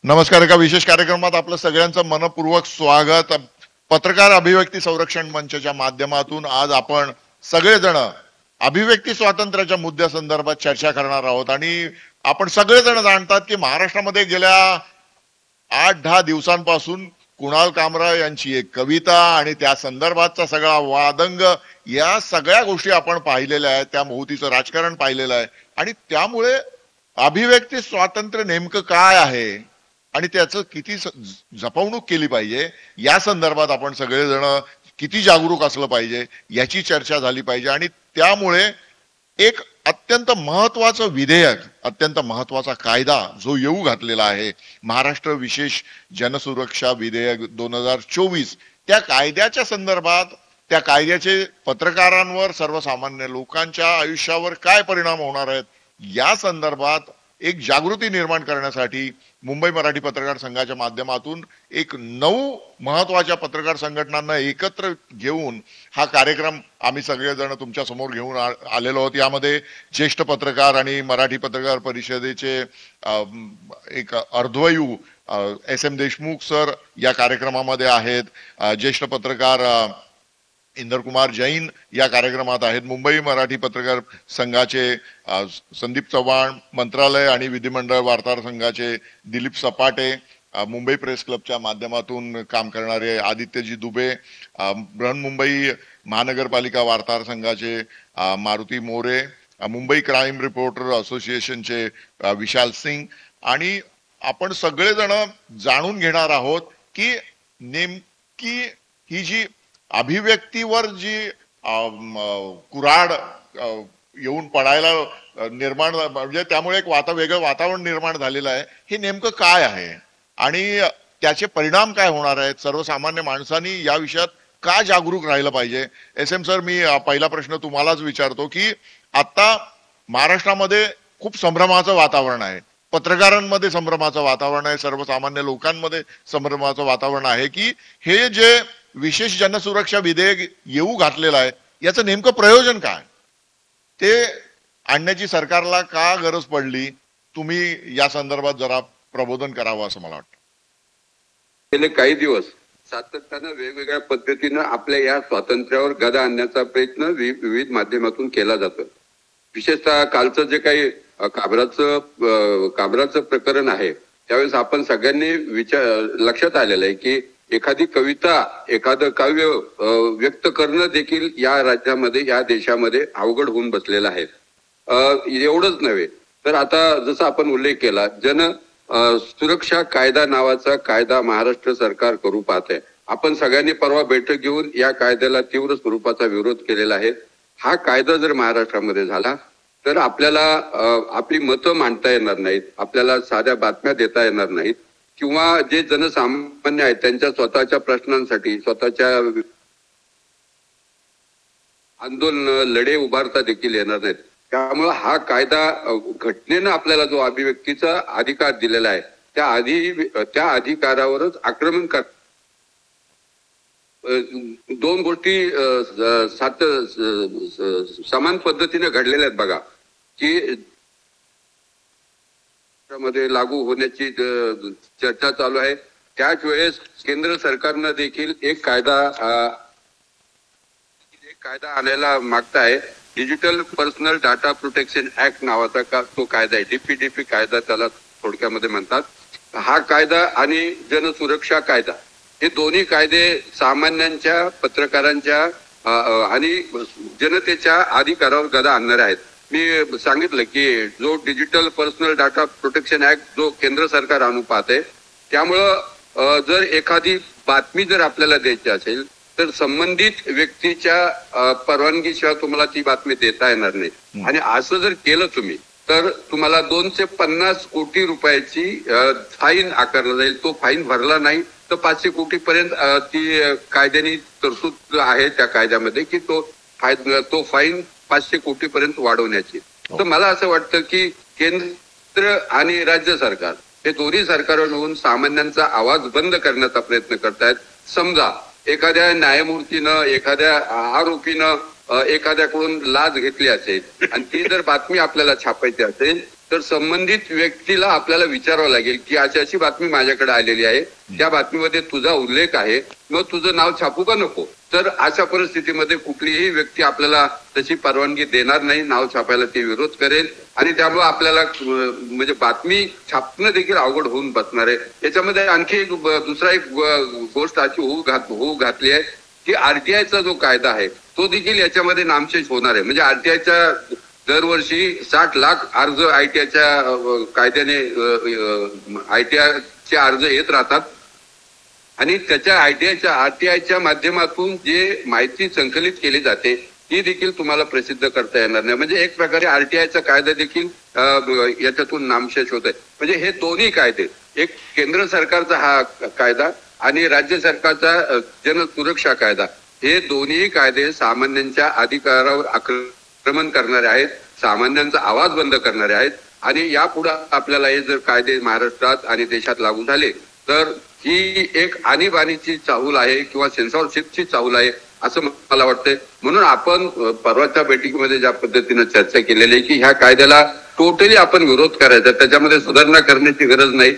नमस्कार. एका विशेष कार्यक्रमात आपलं सगळ्यांचं मनपूर्वक स्वागत. पत्रकार अभिव्यक्ती संरक्षण मंचच्या माध्यमातून आज आपण सगळेजण अभिव्यक्ती स्वातंत्र्याच्या मुद्द्यासंदर्भात चर्चा करणार आहोत. आणि आपण सगळेजण जाणतात की महाराष्ट्रामध्ये गेल्या 8-10 दिवसांपासून कुणाल कामरा यांची एक कविता आणि त्या संदर्भातचा सगळा वादंग, या सगळ्या गोष्टी आपण पाहिलेल्या आहेत. त्या मोहतीचं राजकारण पाहिलेलं आहे आणि त्यामुळे अभिव्यक्ती स्वातंत्र्य नेमकं काय आहे आणि त्याचं किती जपवणूक केली पाहिजे, या संदर्भात आपण सगळेजण किती जागरूक असलं पाहिजे याची चर्चा झाली पाहिजे. आणि त्यामुळे एक अत्यंत महत्वाचं विधेयक, अत्यंत महत्वाचा कायदा जो येऊ घातलेला आहे, महाराष्ट्र विशेष जनसुरक्षा विधेयक 2024, त्या कायद्याच्या संदर्भात, त्या कायद्याचे पत्रकारांवर, सर्वसामान्य लोकांच्या आयुष्यावर काय परिणाम होणार आहेत या संदर्भात एक जागृती निर्माण करण्यासाठी मुंबई मराठी पत्रकार संघाच्या माध्यमातून एक 9 महत्वाच्या पत्रकार संघटनांना एकत्र घेऊन हा कार्यक्रम आम्ही सगळेजण तुमच्या समोर घेऊन आलेलो आहोत. यामध्ये ज्येष्ठ पत्रकार आणि मराठी पत्रकार परिषदेचे एक अर्धवयू SM देशमुख सर या कार्यक्रमामध्ये आहेत. ज्येष्ठ पत्रकार इंदरकुमार जैन या कार्यक्रमात आहेत. मुंबई मराठी पत्रकार संघाचे संदीप चव्हाण, मंत्रालय आणि विधिमंडळ वार्ताहर संघाचे दिलीप सपाटे, मुंबई प्रेस क्लबच्या माध्यमातून काम करणारे आदित्यजी दुबे, बृहन्मुंबई महानगरपालिका वार्ताहर संघाचे मारुती मोरे, मुंबई क्राईम रिपोर्टर असोसिएशनचे विशाल सिंग. आणि आपण सगळेजण जाणून घेणार आहोत की नेमकी ही जी अभिव्यक्तीवर जी कुऱ्हाड येऊन पडायला निर्माण, म्हणजे त्यामुळे एक वेगळं वातावरण निर्माण झालेलं आहे, हे नेमकं काय आहे आणि त्याचे परिणाम काय होणार आहेत, सर्वसामान्य माणसांनी या विषयात का जागरूक राहिलं पाहिजे. SM सर, मी पहिला प्रश्न तुम्हालाच विचारतो की आता महाराष्ट्रामध्ये खूप संभ्रमाचं वातावरण आहे, पत्रकारांमध्ये संभ्रमाचं वातावरण आहे, सर्वसामान्य लोकांमध्ये संभ्रमाचं वातावरण आहे की हे जे विशेष जनसुरक्षा विधेयक येऊ घातलेलं आहे याचं नेमकं प्रयोजन काय, ते आणण्याची सरकारला का गरज पडली. तुम्ही या संदर्भात जरा प्रबोधन करावं असं मला वाटतं. गेले काही दिवस सातत्यानं वेगवेगळ्या पद्धतीनं आपल्या या स्वातंत्र्यावर गदा आणण्याचा प्रयत्न विविध माध्यमातून केला जातो. विशेषतः कालचं जे काही काबराचं प्रकरण आहे, त्यावेळेस आपण सगळ्यांनी लक्षात आलेलं आहे की एखादी कविता, एखादं काव्य व्यक्त करणं देखील या राज्यामध्ये, या देशामध्ये अवघड होऊन बसलेलं आहे. एवढंच नव्हे तर आता जसं आपण उल्लेख केला, सुरक्षा कायदा नावाचा कायदा महाराष्ट्र सरकार करू पाहत. आपण सगळ्यांनी परवा बैठक घेऊन या कायद्याला तीव्र स्वरूपाचा विरोध केलेला आहे. हा कायदा जर महाराष्ट्रामध्ये झाला तर आपल्याला आपली मतं मांडता येणार नाहीत, आपल्याला साध्या बातम्या देता येणार नाहीत, किंवा जे जनसामान्य आहेत त्यांच्या स्वतःच्या प्रश्नांसाठी स्वतःच्या आंदोलन, लढे उभारता देखील येणार नाहीत. त्यामुळे हा कायदा घटनेनं आपल्याला जो अभिव्यक्तीचा अधिकार दिलेला आहे त्या अधिकारावरच आक्रमण कर. 2 गोष्टी समान पद्धतीने घडलेल्या आहेत बघा, की मध्ये लागू होण्याची चर्चा चालू आहे. त्याच वेळेस केंद्र सरकारनं देखील एक कायदा आणायला मागताय. Digital personal data protection act नावाचा तो कायदा आहे, DPDP कायदा त्याला थोडक्यामध्ये म्हणतात. हा कायदा आणि जनसुरक्षा कायदा, हे दोन्ही कायदे सामान्यांच्या, पत्रकारांच्या आणि जनतेच्या अधिकारावर गदा आणणारे आहेत. मी सांगितलं की जो digital personal data protection act जो केंद्र सरकार आणू पाहते, त्यामुळं जर एखादी बातमी जर आपल्याला द्यायची असेल तर संबंधित व्यक्तीच्या परवानगीशिवाय तुम्हाला ती बातमी देता येणार नाही. आणि असं जर केलं तुम्ही तर तुम्हाला 250 कोटी रुपयाची फाईन आकारला जाईल. तो फाईन भरला नाही तर 500 कोटी पर्यंत ती कायद्याने तरतूद आहे त्या कायद्यामध्ये की तो फाईन 500 कोटी पर्यंत वाढवण्याची. तर मला असं वाटतं की केंद्र आणि राज्य सरकार हे दोन्ही सरकार मिळून सामान्यांचा आवाज बंद करण्याचा प्रयत्न करतायत. समजा एखाद्या न्यायमूर्तीनं, एखाद्या आरोपीनं एखाद्याकडून लाच घेतली असेल आणि ती जर बातमी आपल्याला छापायची असेल तर संबंधित व्यक्तीला आपल्याला विचारावं लागेल की अशी अशी बातमी माझ्याकडे आलेली आहे, त्या बातमीमध्ये तुझा उल्लेख आहे, मग तुझं नाव छापू का नको. तर अशा परिस्थितीमध्ये कुठलीही व्यक्ती आपल्याला तशी परवानगी देणार नाही, नाव छापायला ती विरोध करेल आणि त्यामुळे आपल्याला म्हणजे बातमी छापणं देखील अवघड होऊन बसणार आहे. याच्यामध्ये आणखी दुसरा एक गोष्ट अशी होऊ घातली आहे की आरटीआयचा जो कायदा आहे तो देखील याच्यामध्ये नामशेष होणार आहे. म्हणजे आरटीआयच्या दरवर्षी 60 लाख अर्ज आयटीआयच्या कायद्याने आयटीआयचे अर्ज येत राहतात आणि त्याच्या आरटीआयच्या माध्यमातून जे माहिती संकलित केली जाते ती देखील तुम्हाला प्रसिद्ध करता येणार नाही. म्हणजे एक प्रकारे आरटीआयचा कायदा देखील याच्यातून नामशेष होत आहे. म्हणजे हे दोन्ही कायदे, एक केंद्र सरकारचा हा कायदा आणि राज्य सरकारचा जनसुरक्षा कायदा, हे दोन्ही कायदे सामान्यांच्या अधिकारावर आक्रमण करणारे आहेत, सामान्यांचा आवाज बंद करणारे आहेत आणि यापुढे आपल्याला हे जर कायदे महाराष्ट्रात आणि देशात लागू झाले तर ही एक आणीबाणीची चाहूल आहे किंवा सेन्सॉरशिपची चाहूल आहे असं मला वाटतंय. म्हणून आपण परवाच्या बैठकीमध्ये ज्या पद्धतीनं चर्चा केलेली आहे की ह्या कायद्याला टोटली आपण विरोध करायचा, त्याच्यामध्ये सुधारणा करण्याची गरज नाही.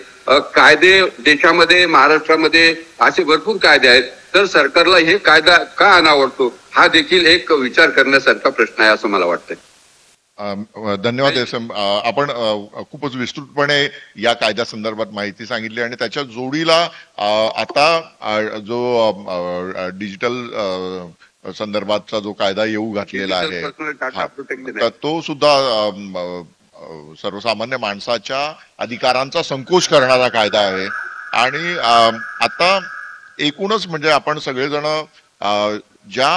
कायदे देशामध्ये महाराष्ट्रामध्ये असे भरपूर कायदे आहेत, तर सरकारला हे कायदा का अनावडतो हा देखील एक विचार करण्यासारखा प्रश्न आहे असं मला वाटतंय. धन्यवाद. आपण खूपच विस्तृतपणे या कायद्या संदर्भात माहिती सांगितली आणि त्याच्या जोडीला आता जो डिजिटल संदर्भातचा जो कायदा येऊ घातलेला आहे तो सुद्धा सर्वसामान्य माणसाच्या अधिकारांचा संकोच करणारा कायदा आहे. आणि आता एकूणच म्हणजे आपण सगळेजण ज्या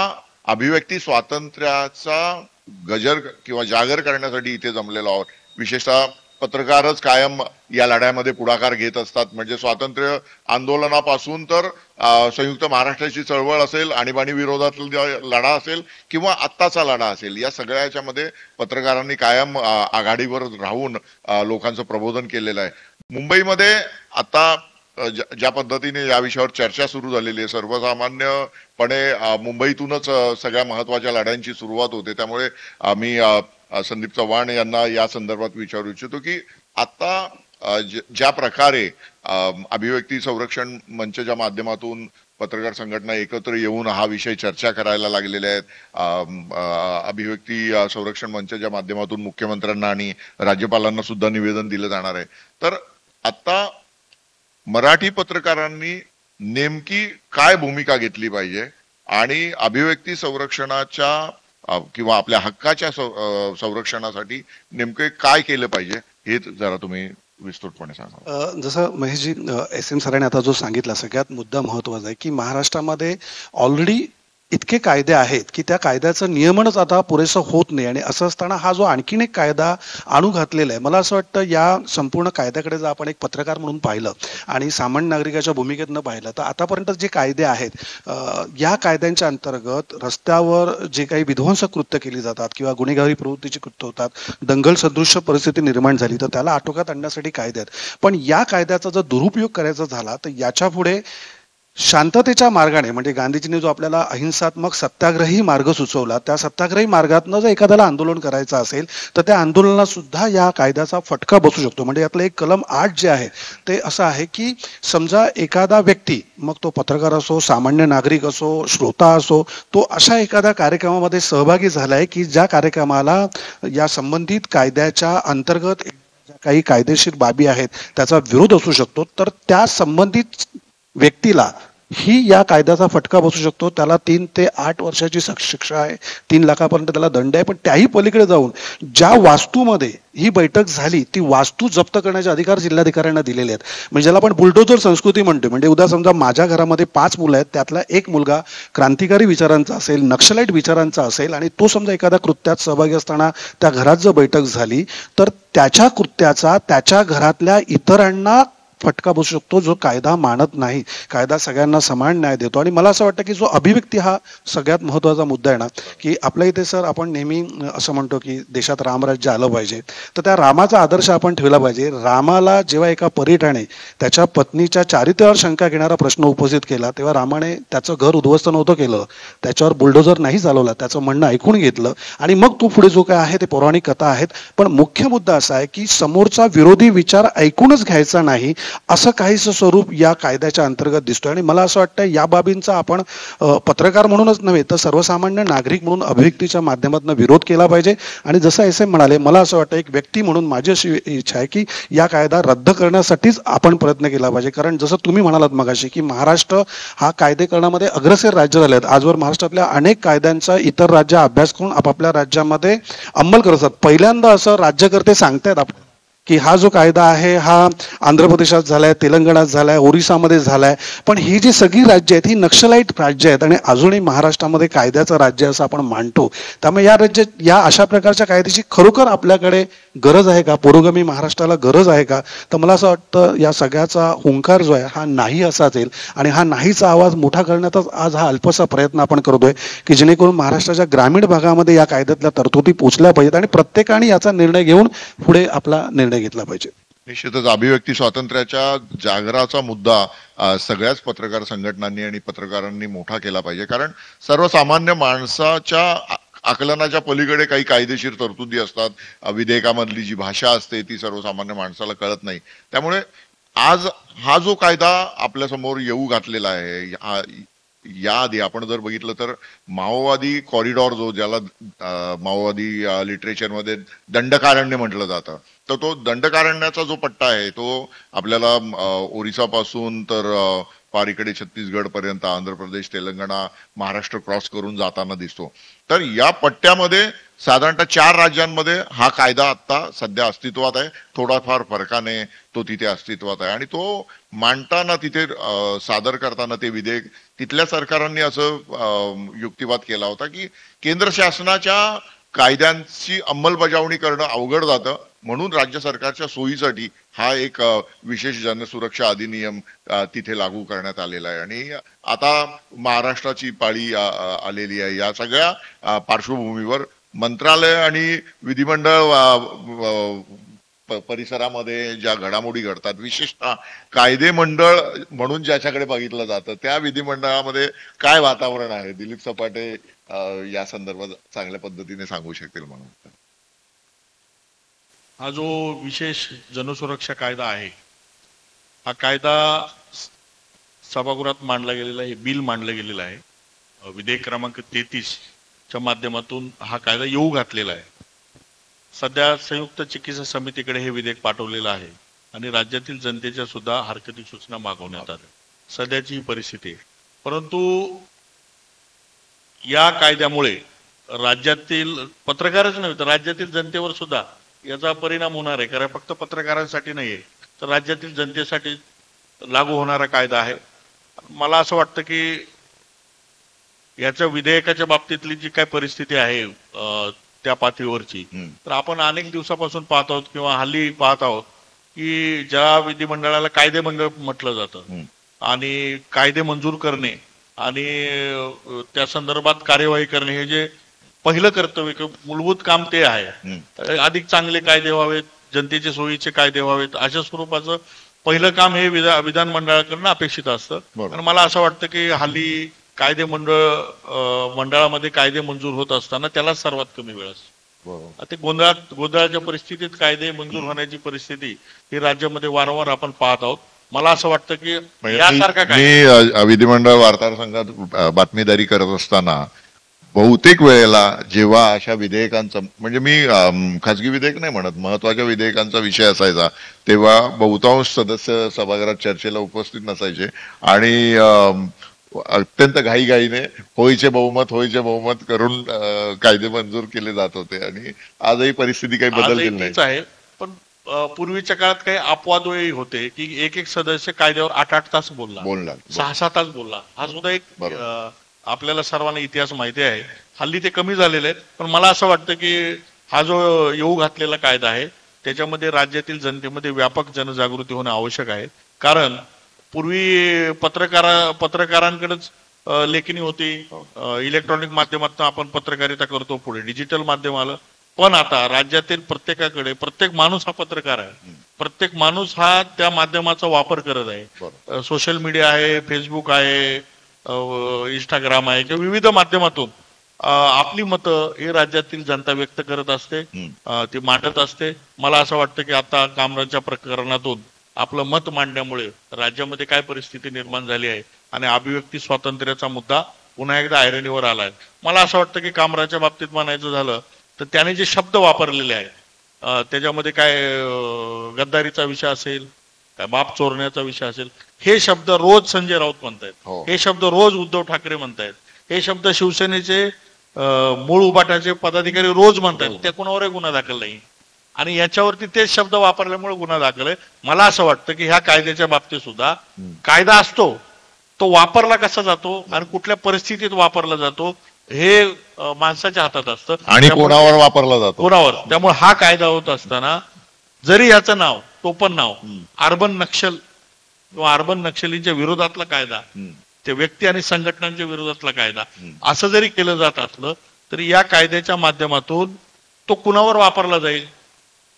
अभिव्यक्ती स्वातंत्र्याचा गजर किंवा जागर करण्यासाठी इथे जमलेलो आहोत, विशेषतः पत्रकारच कायम या लढ्यामध्ये पुढाकार घेत असतात. म्हणजे स्वातंत्र्य आंदोलनापासून तर संयुक्त महाराष्ट्राची चळवळ असेल, आणीबाणी विरोधातला लढा असेल किंवा आत्ताचा लढा असेल, या सगळ्या याच्यामध्ये पत्रकारांनी कायम आघाडीवर राहून लोकांचं प्रबोधन केलेलं आहे. मुंबईमध्ये आता ज्या पद्धतीने या विषयावर चर्चा सुरू झालेली आहे, सर्वसामान्यपणे मुंबईतूनच सगळ्या महत्वाच्या लढ्यांची सुरुवात होते. त्यामुळे मी संदीप चव्हाण यांना या संदर्भात विचारू इच्छितो की आता ज्या प्रकारे अभिव्यक्ती संरक्षण मंचच्या माध्यमातून पत्रकार संघटना एकत्र येऊन हा विषय चर्चा करायला लागलेले आहेत, अभिव्यक्ती संरक्षण मंचच्या माध्यमातून मुख्यमंत्र्यांना आणि राज्यपालांना सुद्धा निवेदन दिलं जाणार आहे, तर आता मराठी पत्रकारांनी नेमकी काय भूमिका घेतली पाहिजे आणि अभिव्यक्ती संरक्षणाच्या किंवा आपल्या हक्काच्या संरक्षणासाठी नेमके काय केलं पाहिजे हे जरा तुम्ही विस्तृतपणे सांगा. जसं महेशजी SM सरांनी आता जो सांगितला सगळ्यात मुद्दा महत्वाचा आहे की महाराष्ट्रामध्ये ऑलरेडी इतके कायदे आहेत की त्या कायद्याचं नियमनच आता पुरेसं होत नाही. आणि असं असताना हा जो आणखीन एक कायदा आणू घातलेला आहे, मला असं वाटतं या संपूर्ण कायद्याकडे जर आपण एक पत्रकार म्हणून पाहिलं आणि सामान्य नागरिकाच्या भूमिकेतनं पाहिलं तर आतापर्यंत जे कायदे आहेत या कायद्यांच्या अंतर्गत रस्त्यावर जे काही विध्वंसक कृत्य केली जातात किंवा गुन्हेगारी प्रवृत्तीची कृत्य होतात, दंगल सदृश्य परिस्थिती निर्माण झाली तर त्याला आटोक्यात आणण्यासाठी कायदे आहेत. पण या कायद्याचा जर दुरुपयोग करायचा झाला तर याच्या पुढे शांततेच्या मार्गाने, म्हणजे गांधीजींनी जो आपल्याला अहिंसात्मक सत्याग्रही मार्ग सुचवला, त्या सत्याग्रही मार्गातनं जर एखाद्याला आंदोलन करायचं असेल तर त्या आंदोलनाला सुद्धा या कायद्याचा फटका बसू शकतो. म्हणजे यातलं एक कलम 8 जे आहे ते असं आहे की समजा एखादा व्यक्ती, मग तो पत्रकार असो, सामान्य नागरिक असो, श्रोता असो, तो अशा एखाद्या कार्यक्रमामध्ये सहभागी झालाय की ज्या कार्यक्रमाला या संबंधित कायद्याच्या अंतर्गत काही कायदेशीर बाबी आहेत त्याचा विरोध असू शकतो, तर त्या संबंधित व्यक्तीला ही या कायद्याचा फटका बसू शकतो. त्याला 3 ते 8 वर्षाची शिक्षा आहे, 3 लाखापर्यंत त्याला दंड आहे. पण त्याही पलीकडे जाऊन ज्या वास्तूमध्ये ही बैठक झाली ती वास्तू जप्त करण्याचे अधिकार जिल्हाधिकाऱ्यांना दिलेले आहेत. म्हणजे ज्याला आपण बुलडोजर संस्कृती म्हणतो. म्हणजे उद्या समजा माझ्या घरामध्ये 5 मुलं आहेत, त्यातला एक मुलगा क्रांतिकारी विचारांचा असेल, नक्षलाईट विचारांचा असेल आणि तो समजा एखाद्या कृत्यात सहभागी असताना त्या घरात जर बैठक झाली तर त्याच्या कृत्याचा त्याच्या घरातल्या इतरांना फटका बसू शकतो जो कायदा मानत नाही, कायदा सगळ्यांना समान न्याय देतो. आणि मला असं वाटतं की जो अभिव्यक्ती हा सगळ्यात महत्वाचा मुद्दा आहे ना, की आपल्या इथे सर आपण नेहमी असं म्हणतो की देशात रामराज्य आलं पाहिजे, तर त्या रामाचा आदर्श आपण ठेवला पाहिजे. रामाला जेव्हा एका पर्यटनाने त्याच्या पत्नीच्या चारित्र्यावर शंका घेणारा प्रश्न उपस्थित केला, तेव्हा रामाने त्याचं घर उद्ध्वस्त नव्हतं केलं, त्याच्यावर बुलडोझर नाही चालवला, त्याचं म्हणणं ऐकून घेतलं आणि मग तो पुढे जो काय आहे ते पौराणिक कथा आहेत. पण मुख्य मुद्दा असा आहे की समोरचा विरोधी विचार ऐकूनच घ्यायचा नाही, असं काहीसं स्वरूप या कायद्याच्या अंतर्गत दिसतोय. आणि मला असं वाटतं या बाबींचा आपण पत्रकार म्हणूनच नव्हे तर सर्वसामान्य नागरिक म्हणून अभिव्यक्तीच्या माध्यमातून विरोध केला पाहिजे. आणि जसं एस एम म्हणाले, मला असं वाटतं एक व्यक्ती म्हणून माझी अशी इच्छा आहे की या कायदा रद्द करण्यासाठीच आपण प्रयत्न केला पाहिजे. कारण जसं तुम्ही म्हणालात मगाशी की महाराष्ट्र हा कायदे करण्यामध्ये अग्रेसर राज्य झाले आहेत. आजवर महाराष्ट्रातल्या अनेक कायद्यांचा इतर राज्य अभ्यास करून आपापल्या राज्यामध्ये अंमल करत असतात. पहिल्यांदा असं राज्यकर्ते सांगतायत आपण की हा जो कायदा आहे हा आंध्र प्रदेशात झालाय, तेलंगणात झालाय, ओरिसामध्ये झालाय, पण ही जी सगळी राज्य आहेत ही नक्षलाईट राज्य आहेत आणि अजूनही महाराष्ट्रामध्ये कायद्याचं राज्य असं आपण मानतो. त्यामुळे या राज्यात या अशा प्रकारच्या कायद्याची खरोखर आपल्याकडे गरज आहे का, पुरोगामी महाराष्ट्राला गरज आहे का? तर मला असं वाटतं या सगळ्याचा हुंकार जो आहे हा नाही असाच येईल आणि हा नाहीचा आवाज मोठा करण्याचाच आज हा अल्पसा प्रयत्न आपण करतोय की जेणेकरून महाराष्ट्राच्या ग्रामीण भागामध्ये या कायद्यातल्या तरतुदी पोचल्या पाहिजेत आणि प्रत्येकाने याचा निर्णय घेऊन पुढे आपला निर्णय घेतला पाहिजे. निश्चितच अभिव्यक्ती स्वातंत्र्याच्या जागराचा मुद्दा सगळ्याच पत्रकार संघटनांनी आणि पत्रकारांनी मोठा केला पाहिजे. कारण सर्वसामान्य माणसाच्या आकलनाच्या पलीकडे काही कायदेशीर तरतुदी असतात. विधेयकामधली जी भाषा असते ती सर्वसामान्य माणसाला कळत नाही. त्यामुळे आज हा जो कायदा आपल्या समोर येऊ घातलेला आहे, याआधी आपण जर बघितलं तर माओवादी कॉरिडॉर जो ज्याला माओवादी लिटरेचरमध्ये दंडकारण्य म्हटलं जातं, तर तो दंडकारण्याचा जो पट्टा आहे तो आपल्याला ओरिसापासून तर पार इकडे छत्तीसगड पर्यंत आंध्र प्रदेश, तेलंगणा, महाराष्ट्र क्रॉस करून जाताना दिसतो. तर या पट्ट्यामध्ये साधारणतः 4 राज्यांमध्ये हा कायदा आता सध्या अस्तित्वात आहे. थोडाफार फरकाने तो तिथे अस्तित्वात आहे आणि तो मांडताना तिथे सादर करताना ते विधेयक तिथल्या सरकारांनी असं युक्तिवाद केला होता की केंद्र शासनाच्या कायद्यांची अंमलबजावणी करणं अवघड जातं, म्हणून राज्य सरकारच्या सोयीसाठी हा एक विशेष जनसुरक्षा अधिनियम तिथे लागू करण्यात आलेला आहे. आणि आता महाराष्ट्राची पाळी आलेली आहे. या सगळ्या पार्श्वभूमीवर मंत्रालय आणि विधिमंडळ परिसरामध्ये ज्या घडामोडी घडतात, विशेषतः कायदे मंडळ म्हणून ज्याच्याकडे बघितलं जातं, त्या विधिमंडळामध्ये काय वातावरण आहे, दिलीप सपाटे या संदर्भात चांगल्या पद्धतीने सांगू शकतील म्हणून. हा जो विशेष जनसुरक्षा कायदा आहे, हा कायदा सभागृहात मांडला गेलेला आहे, बिल मांडलं गेलेलं आहे. विधेयक क्रमांक 33 च्या माध्यमातून हा कायदा येऊ घातलेला आहे. सध्या संयुक्त चिकित्सा समितीकडे हे विधेयक पाठवलेलं आहे आणि राज्यातील जनतेच्या सुद्धा हरकती सूचना मागवण्यात आल्या. सध्याची ही परिस्थिती आहे. परंतु या कायद्यामुळे राज्यातील पत्रकारच नव्हे तर राज्यातील जनतेवर सुद्धा याचा परिणाम होणार आहे. कारण फक्त पत्रकारांसाठी नाहीये, तर राज्यातील जनतेसाठी लागू होणारा कायदा आहे. मला असं वाटतं की याच्या विधेयकाच्या बाबतीतली जी काय परिस्थिती आहे त्या पातळीवरची, तर आपण अनेक दिवसापासून पाहत आहोत किंवा हल्ली पाहत आहोत की ज्या विधिमंडळाला कायदे मंडळ म्हटलं जातं आणि कायदे मंजूर करणे आणि त्या संदर्भात कार्यवाही करणे हे जे पहिलं कर्तव्य किंवा मूलभूत काम ते आहे. अधिक चांगले कायदे व्हावेत, जनतेचे सोयीचे कायदे व्हावेत, अशा स्वरूपाचं पहिलं काम हे विधान मंडळाकडनं अपेक्षित असतं. आणि मला असं वाटतं की हल्ली कायदे मंडळामध्ये कायदे मंजूर होत असताना त्याला सर्वात कमी वेळ असतो. ते गोंधळाच्या परिस्थितीत कायदे मंजूर होण्याची परिस्थिती ही राज्यामध्ये वारंवार आपण पाहत आहोत. मला असं वाटतं की यासारखा मी विधिमंडळ वार्ताहर संघात बातमीदारी करत असताना बहुतेक वेळेला जेव्हा अशा विधेयकांचा, म्हणजे मी खासगी विधेयक नाही म्हणत, महत्वाच्या विधेयकांचा विषय असायचा, तेव्हा बहुतांश सदस्य सभागृहात चर्चेला उपस्थित नसायचे आणि अत्यंत घाईघाईने होयचे बहुमत करून कायदे मंजूर केले जात होते. आणि आजही परिस्थिती काही बदललेली नाही आहे. पण पूर्वीच्या काळात काही अपवादही होते की एक सदस्य कायद्यावर 8-8 तास बोलला, 6-6 तास बोलला. हा सुद्धा एक आपल्याला सर्वांना इतिहास माहिती आहे. हल्ली ते कमी झालेले आहेत. पण मला असं वाटतं की हा जो येऊ घातलेला कायदा आहे त्याच्यामध्ये राज्यातील जनतेमध्ये व्यापक जनजागृती होणं आवश्यक आहे. कारण पूर्वी पत्रकारांकडेच लेखणी होती, इलेक्ट्रॉनिक माध्यमातून आपण पत्रकारिता करतो, पुढे डिजिटल माध्यम आलं. पण आता राज्यातील प्रत्येकाकडे प्रत्येक माणूस हा पत्रकार आहे, प्रत्येक माणूस हा त्या माध्यमाचा वापर करत आहे. सोशल मीडिया आहे, फेसबुक आहे, इंस्टाग्राम आहे किंवा विविध माध्यमातून आपली मतं हे राज्यातील जनता व्यक्त करत असते, ती मांडत असते. मला असं वाटतं की आता कामराजच्या प्रकरणातून आपलं मत मांडण्यामुळे राज्यामध्ये काय परिस्थिती निर्माण झाली आहे आणि अभिव्यक्ती स्वातंत्र्याचा मुद्दा पुन्हा एकदा ऐरणीवर आलाय. मला असं वाटतं की कामराजच्या बाबतीत म्हणायचं झालं तर त्याने जे शब्द वापरलेले आहेत त्याच्यामध्ये काय गद्दारीचा विषय असेल, काय बाप चोरण्याचा विषय असेल, हे शब्द रोज संजय राऊत म्हणतायत, हे शब्द रोज उद्धव ठाकरे म्हणतायत, हे शब्द शिवसेनेचे मूळ उभाटाचे पदाधिकारी रोज म्हणतायत. त्या कुणावरही गुन्हा दाखल नाही आणि याच्यावरती तेच शब्द वापरल्यामुळे गुन्हा दाखल आहे. मला असं वाटतं की ह्या कायद्याच्या बाबतीत सुद्धा कायदा असतो, तो वापरला कसा जातो आणि कुठल्या परिस्थितीत वापरला जातो हे माणसाच्या हातात असतं आणि कोणावर वापरला जातो, कोणावर. त्यामुळे हा कायदा होत असताना जरी याचं नाव, टोपण नाव अर्बन नक्षल किंवा अर्बन नक्षलींच्या विरोधातला कायदा, ते व्यक्ती आणि संघटनांच्या विरोधातला कायदा असं जरी केलं जात असलं तरी या कायद्याच्या माध्यमातून तो कुणावर वापरला जाईल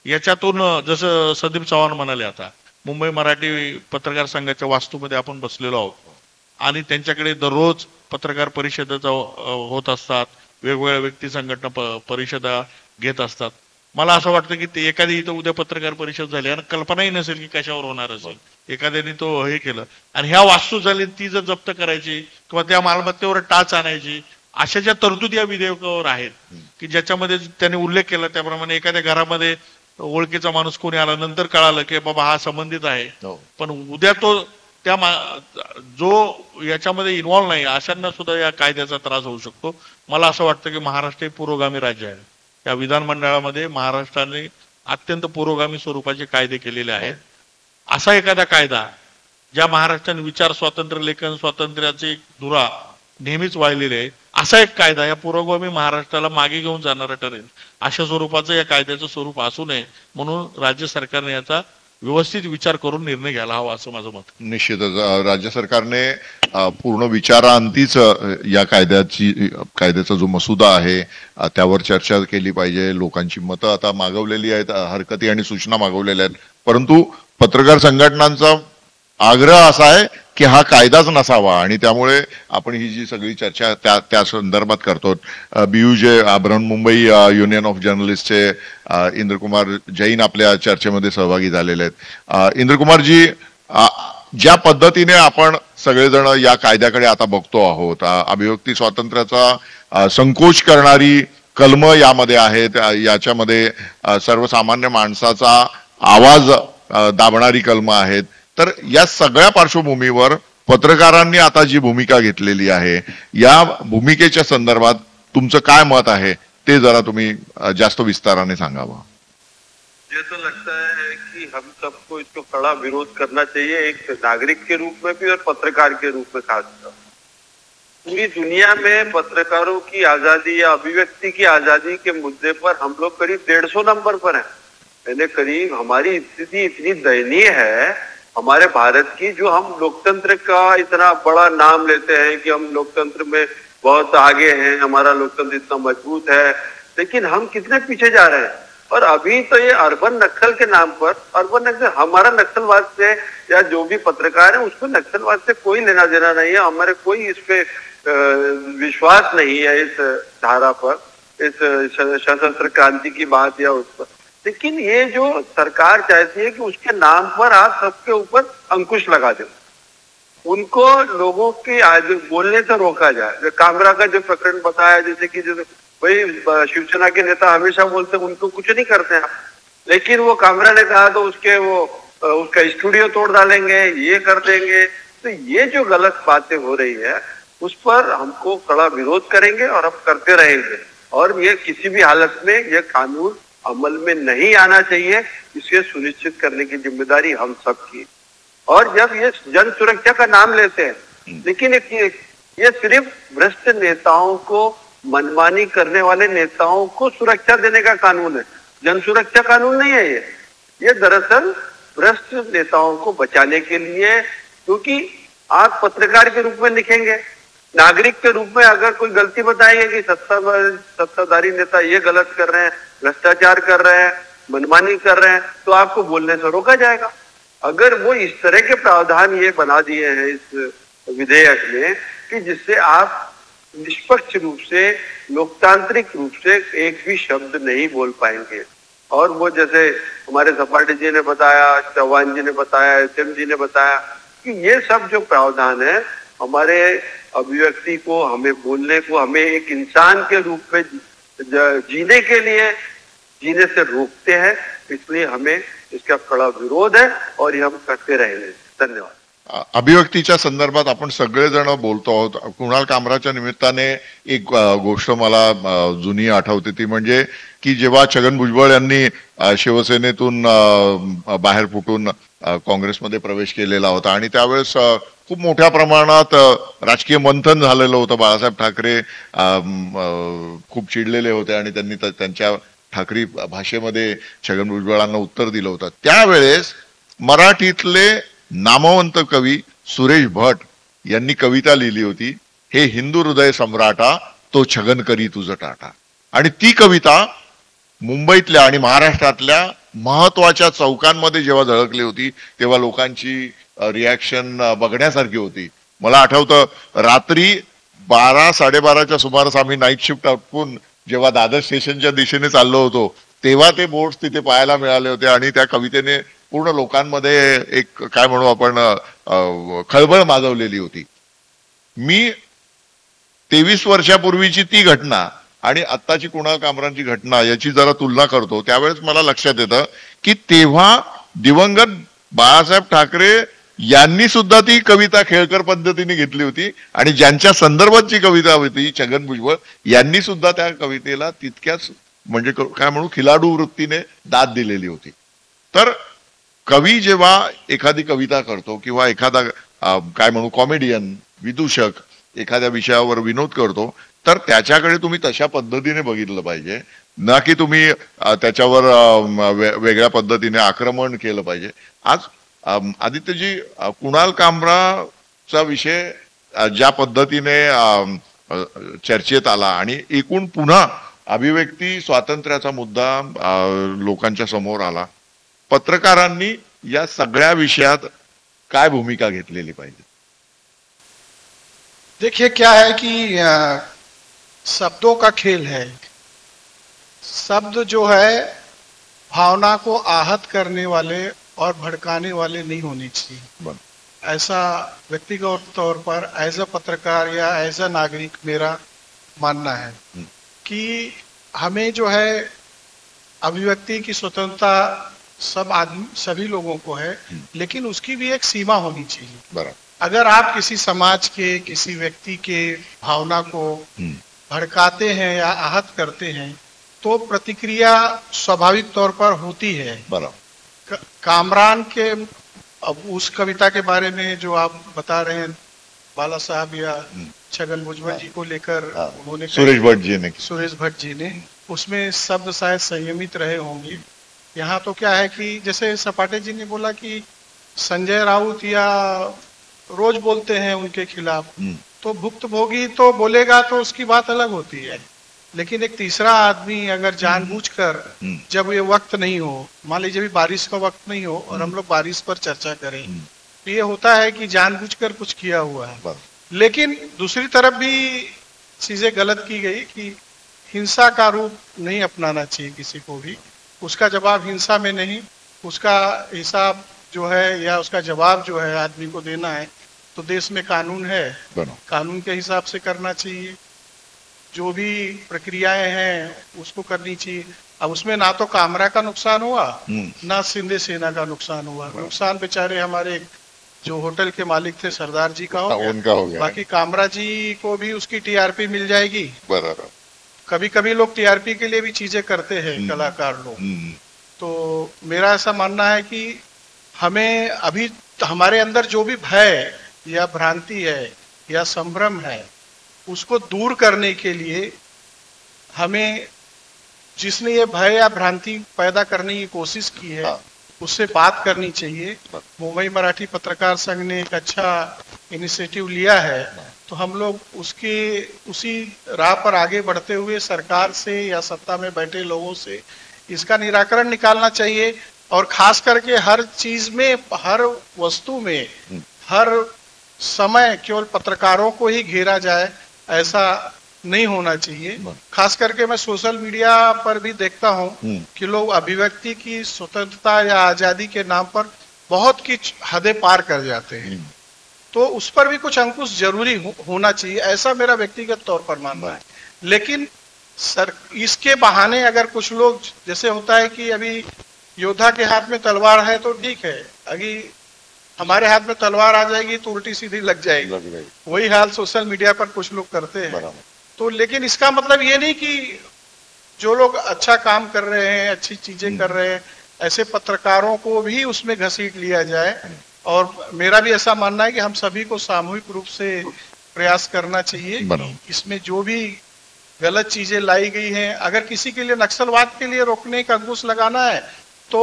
याच्यातून, जसं संदीप चव्हाण म्हणाले, आता मुंबई मराठी पत्रकार संघाच्या वास्तूमध्ये आपण बसलेलो आहोत आणि त्यांच्याकडे दररोज पत्रकार परिषदेचा होत असतात, वेगवेगळ्या व्यक्ती संघटना परिषदा घेत असतात. मला असं वाटतं की ते एखादी इथं उद्या पत्रकार परिषद झाली आणि कल्पनाही नसेल की कशावर होणार असेल, एखाद्याने तो हे केलं आणि ह्या वास्तू झाली ती जर जप्त करायची किंवा त्या मालमत्तेवर टाच आणायची, अशा ज्या तरतुदी या विधेयकावर आहेत की ज्याच्यामध्ये त्यांनी उल्लेख केला त्याप्रमाणे एखाद्या घरामध्ये ओळखीचा माणूस कोणी आला, नंतर कळालं की बाबा हा संबंधित आहे, पण उद्या तो त्या जो याच्यामध्ये इन्व्हॉल्व नाही अशांना सुद्धा या कायद्याचा त्रास होऊ शकतो. मला असं वाटतं की महाराष्ट्र हे पुरोगामी राज्य आहे. या विधानमंडळामध्ये महाराष्ट्राने अत्यंत पुरोगामी स्वरूपाचे कायदे केलेले आहेत. असा एखादा कायदा ज्या महाराष्ट्राने विचार स्वातंत्र्य, लेखन स्वातंत्र्याचे धुरा नेहमीच वाहिलेले आहे, असा एक कायदा या पुरोगामी महाराष्ट्राला मागे घेऊन जाणारा ठरेल, अशा स्वरूपाचं या कायद्याचं स्वरूप असू नये म्हणून राज्य सरकारने याचा व्यवस्थित विचार करून निर्णय घ्यायला हवा असं माझं मत. निश्चितच राज्य सरकारने पूर्ण विचारांतीच या कायद्याचा जो मसुदा आहे त्यावर चर्चा केली पाहिजे. लोकांची मतं आता मागवलेली आहेत, हरकती आणि सूचना मागवलेल्या आहेत, परंतु पत्रकार संघटनांचा आग्रह असा आहे की हा कायदाच नसावा आणि त्यामुळे आपण ही जी सगळी चर्चा त्या संदर्भात करतो. बीयूजे बृहन्मुंबई युनियन ऑफ जर्नलिस्टचे इंद्रकुमार जैन आपल्या चर्चेमध्ये सहभागी झालेले आहेत. इंद्रकुमारजी, ज्या पद्धतीने आपण सगळेजण या कायद्याकडे आता बघतो आहोत, अभिव्यक्ती स्वातंत्र्याचा संकोच करणारी कलम यामध्ये आहेत, याच्यामध्ये सर्वसामान्य माणसाचा आवाज दाबणारी कलम आहेत, तर या सगळ्या पार्श्वभूमीवर पत्रकारांनी आता जी भूमिका घेतलेली आहे या भूमिकेच्या संदर्भात तुमचं काय मत आहे ते जरा तुम्ही जास्त विस्ताराने सांगावं. मुझे तो लगता है कि हम सबको इसको कड़ा विरोध करना चाहिए, एक नागरिक के रूप में भी और पत्रकार के रूप में खासकर. पूरी दुनिया में पत्रकारों की आजादी या अभिव्यक्ति की आजादी के मुद्दे पर हम लोग करीब 150 नंबर पर हैं. यानी करीब हमारी स्थिति इतनी दयनीय है हमारे भारत की, जो हम लोकतंत्र का इतना बड़ा नाम लेते हैं कि हम लोकतंत्र में बहुत आगे हैं, हमारा लोकतंत्र इतना मजबूत है, लेकिन हम कितने पीछे जा रहे हैं. और अभी तो ये अर्बन नक्सल के नाम पर, अर्बन नक्सल हमारा नक्सलवाद से या जो भी पत्रकार है उसको नक्सलवाद से कोई लेना देना नहीं है, हमारे कोई इस पे विश्वास नहीं है इस धारा पर, इस सशस्त्र क्रांति की बात या उस पर. लेकिन ये जो सरकार चाहती है कि उसके नाम पर आप सबके ऊपर अंकुश लगा दो, उनको लोगों की बोलने से रोका जाए. कामरा का जो प्रकरण बताया, जैसे कि वही शिवसेना के नेता हमेशा बोलते हैं उनको कुछ नहीं करते हैं, लेकिन वो कामरा ने कहा तो उसका स्टूडियो तोड़ डालेंगे, ये कर देंगे. तो ये जो गलत बातें हो रही है उस पर हमको कड़ा विरोध करेंगे और हम करते रहेंगे. और ये किसी भी हालत में ये कानून अमल में नहीं आना चाहिए, इसे सुनिश्चित करने की जिम्मेदारी हम सब की. और जब ये जन सुरक्षा का नाम लेते हैं, लेकिन ये सिर्फ भ्रष्ट नेताओं को, मनमानी करने वाले नेताओं को सुरक्षा देने का कानून है, जन सुरक्षा कानून नहीं है. ये दरअसल भ्रष्ट नेताओं को बचाने के लिए, क्योंकि आप पत्रकार के रूप में लिखेंगे, नागरिक के रूप में अगर कोई गलती बताएंगे कि सत्ताधारी नेता ये गलत कर रहे हैं, भ्रष्टाचार कर रहे हैं, मनमानी कर रहे हैं, तो आपको बोलने से रोका जाएगा। अगर वो इस तरह के प्रावधान ये बना दिए हैं इस विधेयक में कि जिससे आप निष्पक्ष रूप से, लोकतांत्रिक रूप से एक भी शब्द नहीं बोल पाएंगे। और वो जैसे हमारे सपाटी जी ने बताया, चौहान जी ने बताया, एसएम जी ने बताया कि ये सब जो प्रावधान है हमारे अभिव्यक्ति को, हमें बोलने को, हमें एक इंसान के रूप में जीने के लिए, जीने से रोकते हैं। इसलिए हमें इसका कड़ा विरोध है और ये हम करते रहेंगे। धन्यवाद। अभिव्यक्तीच्या संदर्भात आपण सगळेजण बोलतो आहोत. कुणाल कामराच्या निमित्ताने एक गोष्ट मला जुनी आठवते, ती म्हणजे की जेव्हा छगन भुजबळ यांनी शिवसेनेतून बाहेर फुटून काँग्रेसमध्ये प्रवेश केलेला होता आणि त्यावेळेस खूप मोठ्या प्रमाणात राजकीय मंथन झालेलं होतं. बाळासाहेब ठाकरे खूप चिडलेले होते आणि त्यांनी त्यांच्या ठाकरी भाषेमध्ये छगन भुजबळांना उत्तर दिलं होतं. त्यावेळेस मराठीतले नामवंत कवी सुरेश भट यांनी कविता लिहिली होती, हे हिंदू हृदय सम्राटा तो छगन करी तुझं टाटा. आणि ती कविता मुंबईतल्या आणि महाराष्ट्रातल्या महत्वाच्या चौकांमध्ये जेव्हा झळकली होती तेव्हा लोकांची रिॲक्शन बघण्यासारखी होती. मला आठवतं रात्री 12-12:30च्या सुमारास आम्ही नाईट शिफ्ट आटपून जेव्हा दादर स्टेशनच्या दिशेने चाललो होतो तेव्हा ते बोर्ड्स तिथे पाहायला मिळाले होते आणि त्या कवितेने पूर्ण लोकांमध्ये एक काय म्हणू आपण खळबळ माजवलेली होती. मी 23 वर्षापूर्वीची ती घटना आणि आत्ताची कुणाल कामरांची घटना याची जरा तुलना करतो, त्यावेळेस मला लक्षात येतं की तेव्हा दिवंगत बाळासाहेब ठाकरे यांनी सुद्धा ती कविता खेळकर पद्धतीने घेतली होती आणि ज्यांच्या संदर्भातची कविता होती छगन भुजबळ यांनी सुद्धा त्या कवितेला तितक्याच म्हणजे काय म्हणू खिलाडू वृत्तीने दाद दिलेली होती. तर कवी जेव्हा एखादी कविता करतो किंवा एखादा काय म्हणू कॉमेडियन, विदूषक एखाद्या विषयावर विनोद करतो तर त्याच्याकडे तुम्ही तशा पद्धतीने बघितलं पाहिजे, ना की तुम्ही त्याच्यावर वेगळ्या पद्धतीने आक्रमण केलं पाहिजे. आज आदित्यजी, कुणाल कामराचा विषय ज्या पद्धतीने चर्चेत आला आणि एकूण पुन्हा अभिव्यक्ती स्वातंत्र्याचा मुद्दा लोकांच्या समोर आला, पत्रकारांनी या सगळ्या विषयात काय भूमिका घेतलेली पाहिजे? देखिए क्या है कि शब्दों का खेल है. शब्द जो है भावना को आहत करने वाले और भड़काने वाले नहीं होने चाहिए. ऐसा व्यक्तिगत तौर पर एज अ पत्रकार या एज अ नागरिक मेरा मानना है कि हमें जो है अभिव्यक्ति की स्वतंत्रता सब आदमी, सभी लोगों को है, लेकिन उसकी भी एक सीमा होनी चाहिए. बराबर. अगर आप किसी समाज के, किसी व्यक्ति के भावना को भड़काते हैं या आहत करते हैं तो प्रतिक्रिया स्वाभाविक तौर पर होती है. बराबर. कामरान के अब उस कविता के बारे में जो आप बता रहे हैं बाला साहब या छगन भुजबल जी को लेकर उन्होंने सुरेश भट्ट जी ने उसमें शब्द शायद संयमित रहे होंगे. यहाँ तो क्या है कि जैसे सपाटे जी ने बोला कि संजय राउत या रोज बोलते हैं उनके खिलाफ, तो भुक्तभोगी तो बोलेगा तो उसकी बात अलग होती है, लेकिन एक तीसरा आदमी अगर जानबूझकर जब ये वक्त नहीं हो, मान लीजिए भी बारिश का वक्त नहीं हो और हम लोग बारिश पर चर्चा करें, तो ये होता है कि जानबूझकर कुछ किया हुआ है. लेकिन दूसरी तरफ भी चीजें गलत की गई कि हिंसा का रूप नहीं अपनाना चाहिए किसी को भी. उसका जवाब हिंसा में नहीं, उसका हिसाब जो है या उसका जवाब जो है आदमी को देना है तो देश में कानून है, कानून के हिसाब से करना चाहिए. जो भी प्रक्रियाएं हैं उसको करनी चाहिए. अब उसमें ना तो कामरा का नुकसान हुआ ना शिंदे सेना का नुकसान हुआ. नुकसान बेचारे हमारे जो होटल के मालिक थे सरदार जी का हो गया. बाकी कामरा जी को भी उसकी टीआरपी मिल जाएगी. बराबर. कभी कभी लोग टीआरपी के लिए भी चीजें करते हैं कलाकार लोग. तो मेरा ऐसा मानना है कि हमें अभी हमारे अंदर जो भी भय या भ्रांति है या संभ्रम है उसको दूर करने के लिए हमें जिसने ये भय या भ्रांति पैदा करने की कोशिश की है उससे बात करनी चाहिए। मुंबई मराठी पत्रकार संघ ने एक अच्छा इनिशिएटिव लिया है, तो हम लोग उसी राह पर आगे बढ़ते हुए सरकार से या सत्ता में बैठे लोगों से इसका निराकरण निकालना चाहिए। और खास करके हर चीज में, हर वस्तु में, हर समय केवल पत्रकारों को ही घेरा जाए, ऐसा नहीं होना चाहिए। खास करके मैं सोशल मीडिया पर भी देखता हूं कि लोग अभिव्यक्ति की स्वतंत्रता या आजादी के नाम पर बहुत की हदें पार कर जाते हैं, तो उस पर भी कुछ अंकुश जरूरी होना चाहिए, ऐसा मेरा व्यक्तिगत तौर पर मानना है। लेकिन इसके बहाने अगर कुछ लोग, जैसे होता है कि अभी योद्धा के हाथ में तलवार है तो ठीक है, अभी हमारे हाथ में तलवार आ जाएगी तो उल्टी सीधी लग जाएगी, वही हाल सोशल मीडिया पर कुछ लोग करते हैं। तो लेकिन इसका मतलब ये नहीं कि जो लोग अच्छा काम कर रहे हैं, अच्छी चीजें कर रहे हैं, ऐसे पत्रकारों को भी उसमें घसीट लिया जाए। और मेरा भी ऐसा मानना है कि हम सभी को सामूहिक रूप से प्रयास करना चाहिए। इसमें जो भी गलत चीजें लाई गई हैं, अगर किसी के लिए नक्सलवाद के लिए रोकने का अंकुश लगाना है तो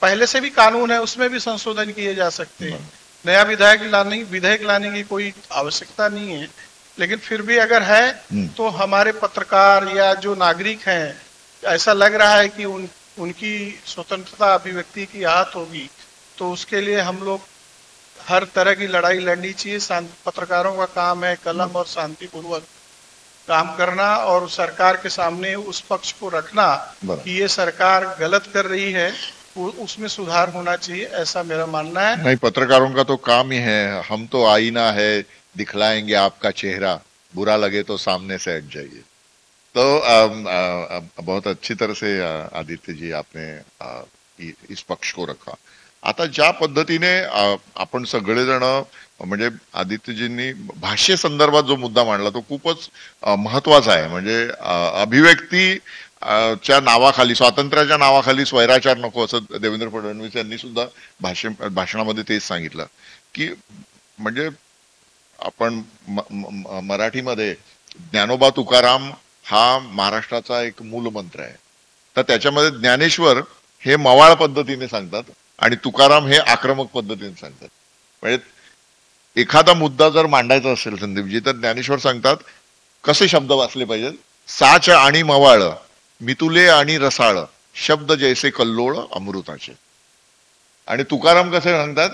पहले से भी कानून है, उसमें भी संशोधन किए जा सकते हैं। नया विधेयक लाने की कोई आवश्यकता नहीं है। लेकिन फिर भी अगर है तो हमारे पत्रकार या जो नागरिक हैं, ऐसा लग रहा है कि उनकी स्वतंत्रता अभिव्यक्ति की आहत होगी, तो उसके लिए हम लोग हर तरह की लड़ाई लड़नी चाहिए। पत्रकारों का काम है कलम और शांतिपूर्वक काम करना और सरकार के सामने उस पक्ष को रखना कि ये सरकार गलत कर रही है, उसमें सुधार होना चाहिए, ऐसा मेरा मानना है। नहीं, पत्रकारों का तो काम ही है, हम तो आईना है, दिखलाएंगे आपका चेहरा, बुरा लगे तो सामने से हट जाइए। तो बहुत अच्छी तरह से आदित्य जी आपने इस पक्ष को रखा। आता ज्या पद्धतीने आपण सगळेजण, म्हणजे आदित्यजींनी भाषे संदर्भात जो मुद्दा मांडला तो खूपच महत्वाचा आहे। म्हणजे अभिव्यक्ती च्या नावाखाली, स्वातंत्र्याच्या नावाखाली स्वैराचार नको, असं देवेंद्र फडणवीस यांनी सुद्धा भाषणामध्ये तेच सांगितलं की म्हणजे आपण मराठीमध्ये ज्ञानोबा तुकाराम हा महाराष्ट्राचा एक मूलमंत्र आहे, तर त्याच्यामध्ये ज्ञानेश्वर हे मवाळ पद्धतीने सांगतात आणि तुकाराम हे आक्रमक पद्धतीने सांगतात। म्हणजे एखादा मुद्दा जर मांडायचा असेल संदीपजी, तर ज्ञानेश्वर सांगतात कसे शब्द वाचले पाहिजेत, साच आणि मवाळ, मितुले आणि रसाळ, शब्द जैसे कल्लोळ अमृताचे। आणि तुकाराम कसे सांगतात,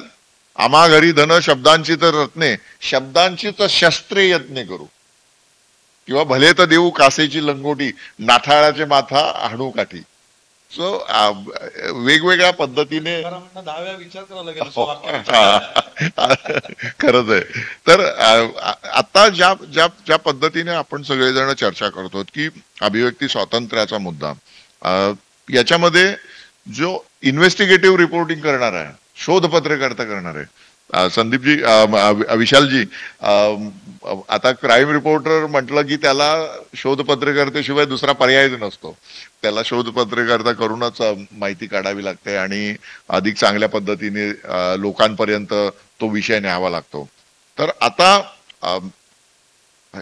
आम्हा घरी धन शब्दांची तर रत्ने, शब्दांची तर शस्त्रे यत्ने करू, किंवा भले तर देऊ कासेची लंगोटी, नाठाळाचे माथा हाणू काठी। सो वेगवेगळ्या पद्धतीने विचार करावा लागेल खरंच आहे। तर आता ज्या पद्धतीने आपण सगळेजण चर्चा करतो की अभिव्यक्ती स्वातंत्र्याचा मुद्दा, याच्यामध्ये जो इन्व्हेस्टिगेटिव्ह रिपोर्टिंग करणार आहे, शोध पत्रकारिता करणार आहे संदीपजी, विशालजी, आता क्राईम रिपोर्टर म्हटलं की त्याला शोध पत्रकारितेशिवाय दुसरा पर्यायच नसतो, त्याला शोध पत्रकारिता करूनच माहिती काढावी लागते आणि अधिक चांगल्या पद्धतीने लोकांपर्यंत तो विषय न्यावा लागतो। तर आता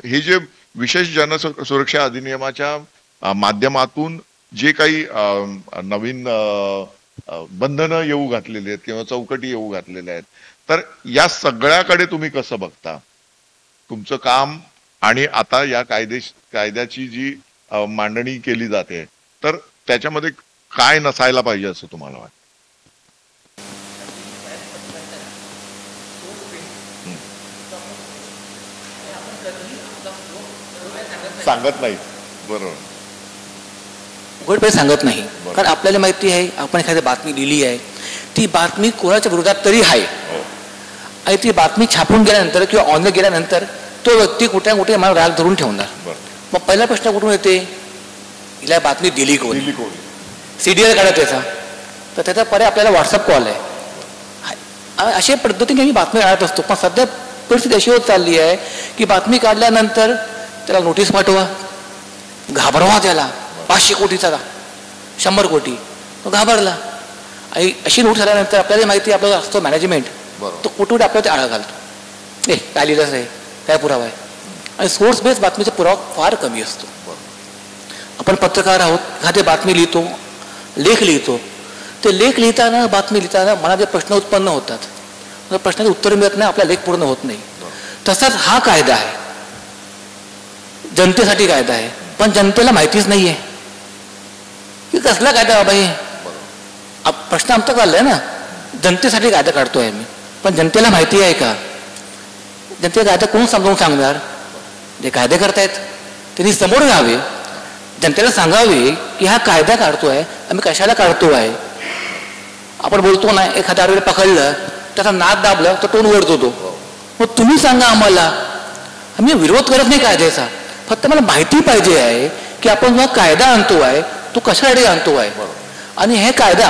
हे जे विशेष जनसुरक्षा अधिनियमाच्या माध्यमातून जे काही नवीन बंधनं येऊ घातलेली आहेत किंवा चौकटी येऊ घातलेल्या आहेत, तर या सगळ्याकडे तुम्ही कसं बघता तुमचं काम, आणि आता या कायद्याची जी मांडणी केली जाते, तर त्याच्यामध्ये काय नसायला पाहिजे असं तुम्हाला वाटतं? सांगत नाही, बरोबर, उघडपणे सांगत नाही, कारण आपल्याला माहिती आहे आपण एखादी बातमी लिहिली आहे, ती बातमी कोणाच्या विरोधात तरी आहे, आणि ती बातमी छापून गेल्यानंतर किंवा ऑनलाईन गेल्यानंतर तो व्यक्ती कुठे कुठे मला राग धरून ठेवणार। मग पहिला प्रश्न कुठून येते, हिला बातमी दिली कोणी, सीडीआर काढा त्याचा, तर त्याचा पर्याय आपल्याला व्हॉट्सअप कॉल आहे। अशा पद्धतीने मी बातमी काढत असतो, पण सध्या परिस्थिती अशी होत चालली आहे की बातमी काढल्यानंतर त्याला नोटीस पाठवा, घाबरवा त्याला, 500 कोटीचा 100 कोटी, तो घाबरला, आणि अशी नोट झाल्यानंतर आपल्याला माहिती आपल्याला असतो मॅनेजमेंट, तो कुठे आपल्याला ते आळा घालतो, काय लिहिलंच आहे, काय पुरावा आहे, आणि सोर्स बेस्ड बातमीचा पुरावा फार कमी असतो। आपण पत्रकार आहोत, एखादी बातमी लिहितो, लेख लिहितो, ते लेख लिहिताना, बातमी लिहिताना मनात प्रश्न उत्पन्न होतात, प्रश्नाचे उत्तर मिळत नाही, आपला लेख पूर्ण होत नाही. तसाच हा कायदा आहे, जनतेसाठी कायदा आहे, पण जनतेला माहितीच नाहीये की कसला कायदा बाबा हे. प्रश्न आमचा चाललाय ना, जनतेसाठी कायदा काढतोय मी, पण जनतेला माहिती आहे का? जनतेला कायदा कोण समजावून सांगणार? जे कायदे करतायत त्यांनी समोर यावे, जनतेला सांगावे की हा कायदा काढतोय, आम्ही कशाला काढतोय. आपण बोलतो ना, एखाद्या आरोग्य पकडलं, त्याचा नाद दाबलं तर तोंड वर होतो. मग तुम्ही सांगा आम्हाला, आम्ही विरोध करत नाही कायद्याचा, फक्त मला माहिती पाहिजे आहे की आपण जो कायदा आणतो आहे तो कशासाठी आणतो आहे, आणि हे कायदा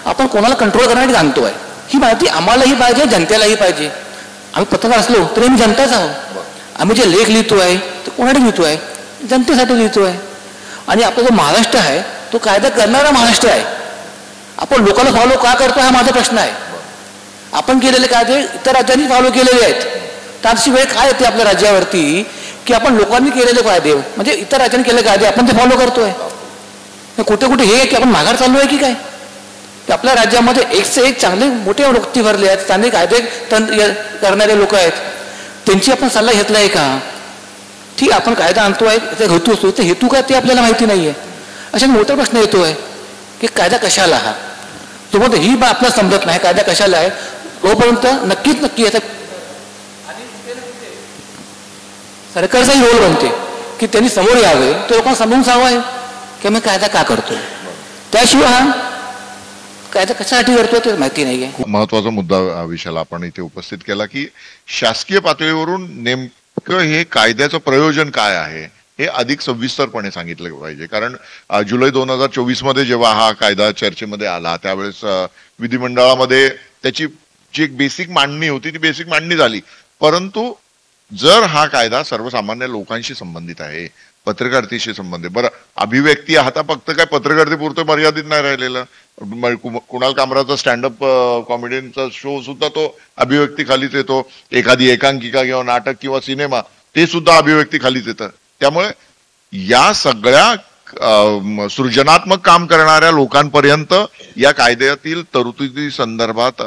आपण कोणाला कंट्रोल करण्यासाठी आणतो आहे ही माहिती आम्हालाही पाहिजे, जनतेलाही पाहिजे. आम्ही पत्रकार असलो तरी आम्ही जनताच आहोत. आम्ही जे लेख लिहितो आहे ते कोणासाठी लिहितो आहे? जनतेसाठी लिहितो आहे. आणि आपला जो महाराष्ट्र आहे तो कायदा करणारा महाराष्ट्र आहे. आपण लोकांना फॉलो का करतो हा माझा प्रश्न आहे. आपण केलेले कायदे इतर राज्यांनी फॉलो केलेले आहेत, तर अशी वेळ काय येते आपल्या राज्यावरती की आपण लोकांनी केलेले कायदे, म्हणजे इतर राज्यांनी केलेले कायदे आपण ते फॉलो करतोय. कुठे कुठे हे की आपण माघार चाललो आहे की काय? की आपल्या राज्यामध्ये एकसे एक चांगले मोठे व्यक्ती भरले आहेत, चांगले कायदे करणारे लोक आहेत, त्यांची आपण सल्ला घेतला आहे का? ठीक, आपण कायदा आणतोय, त्याचा हेतू असतो, तर हेतू काय ते आपल्याला माहिती नाहीये. अशा मोठा प्रश्न येतोय की कायदा कशाला हा, तो म्हणतो ही बाब आपल्याला समजत नाही कायदा कशाला आहे, तोपर्यंत नक्की याचा सरकारचाही रोल बनते की त्यांनी समोर यावे, तो लोकांना समजून सांगावे की आम्ही कायदा का करतोय. त्याशिवाय हा कायदा कशासाठी करतोय ते माहिती नाहीये. महत्वाचा मुद्दा विषयाला आपण इथे उपस्थित केला की शासकीय पातळीवरून नेमकं हे कायद्याचं प्रयोजन काय आहे हे अधिक सविस्तरपणे सांगितलं पाहिजे. कारण जुलै 2024 मध्ये जेव्हा हा कायदा चर्चेमध्ये आला त्यावेळेस विधिमंडळामध्ये त्याची जी एक बेसिक मांडणी होती ती बेसिक मांडणी झाली, परंतु जर हा कायदा सर्वसामान्य लोकांशी संबंधित आहे, पत्रकारितेशी संबंधित, बरं अभिव्यक्ती आता फक्त काय पत्रकारितेपुरतं मर्यादित नाही राहिलेलं. कुणाल कामराचा स्टँडअप कॉमेडियनचा शो सुद्धा तो अभिव्यक्ती खालीच येतो, एखादी एकांकिका किंवा नाटक किंवा सिनेमा ते सुद्धा अभिव्यक्ती खालीच येतं. त्यामुळे या सगळ्या सृजनात्मक काम करणाऱ्या लोकांपर्यंत या कायद्यातील तरतुदी संदर्भात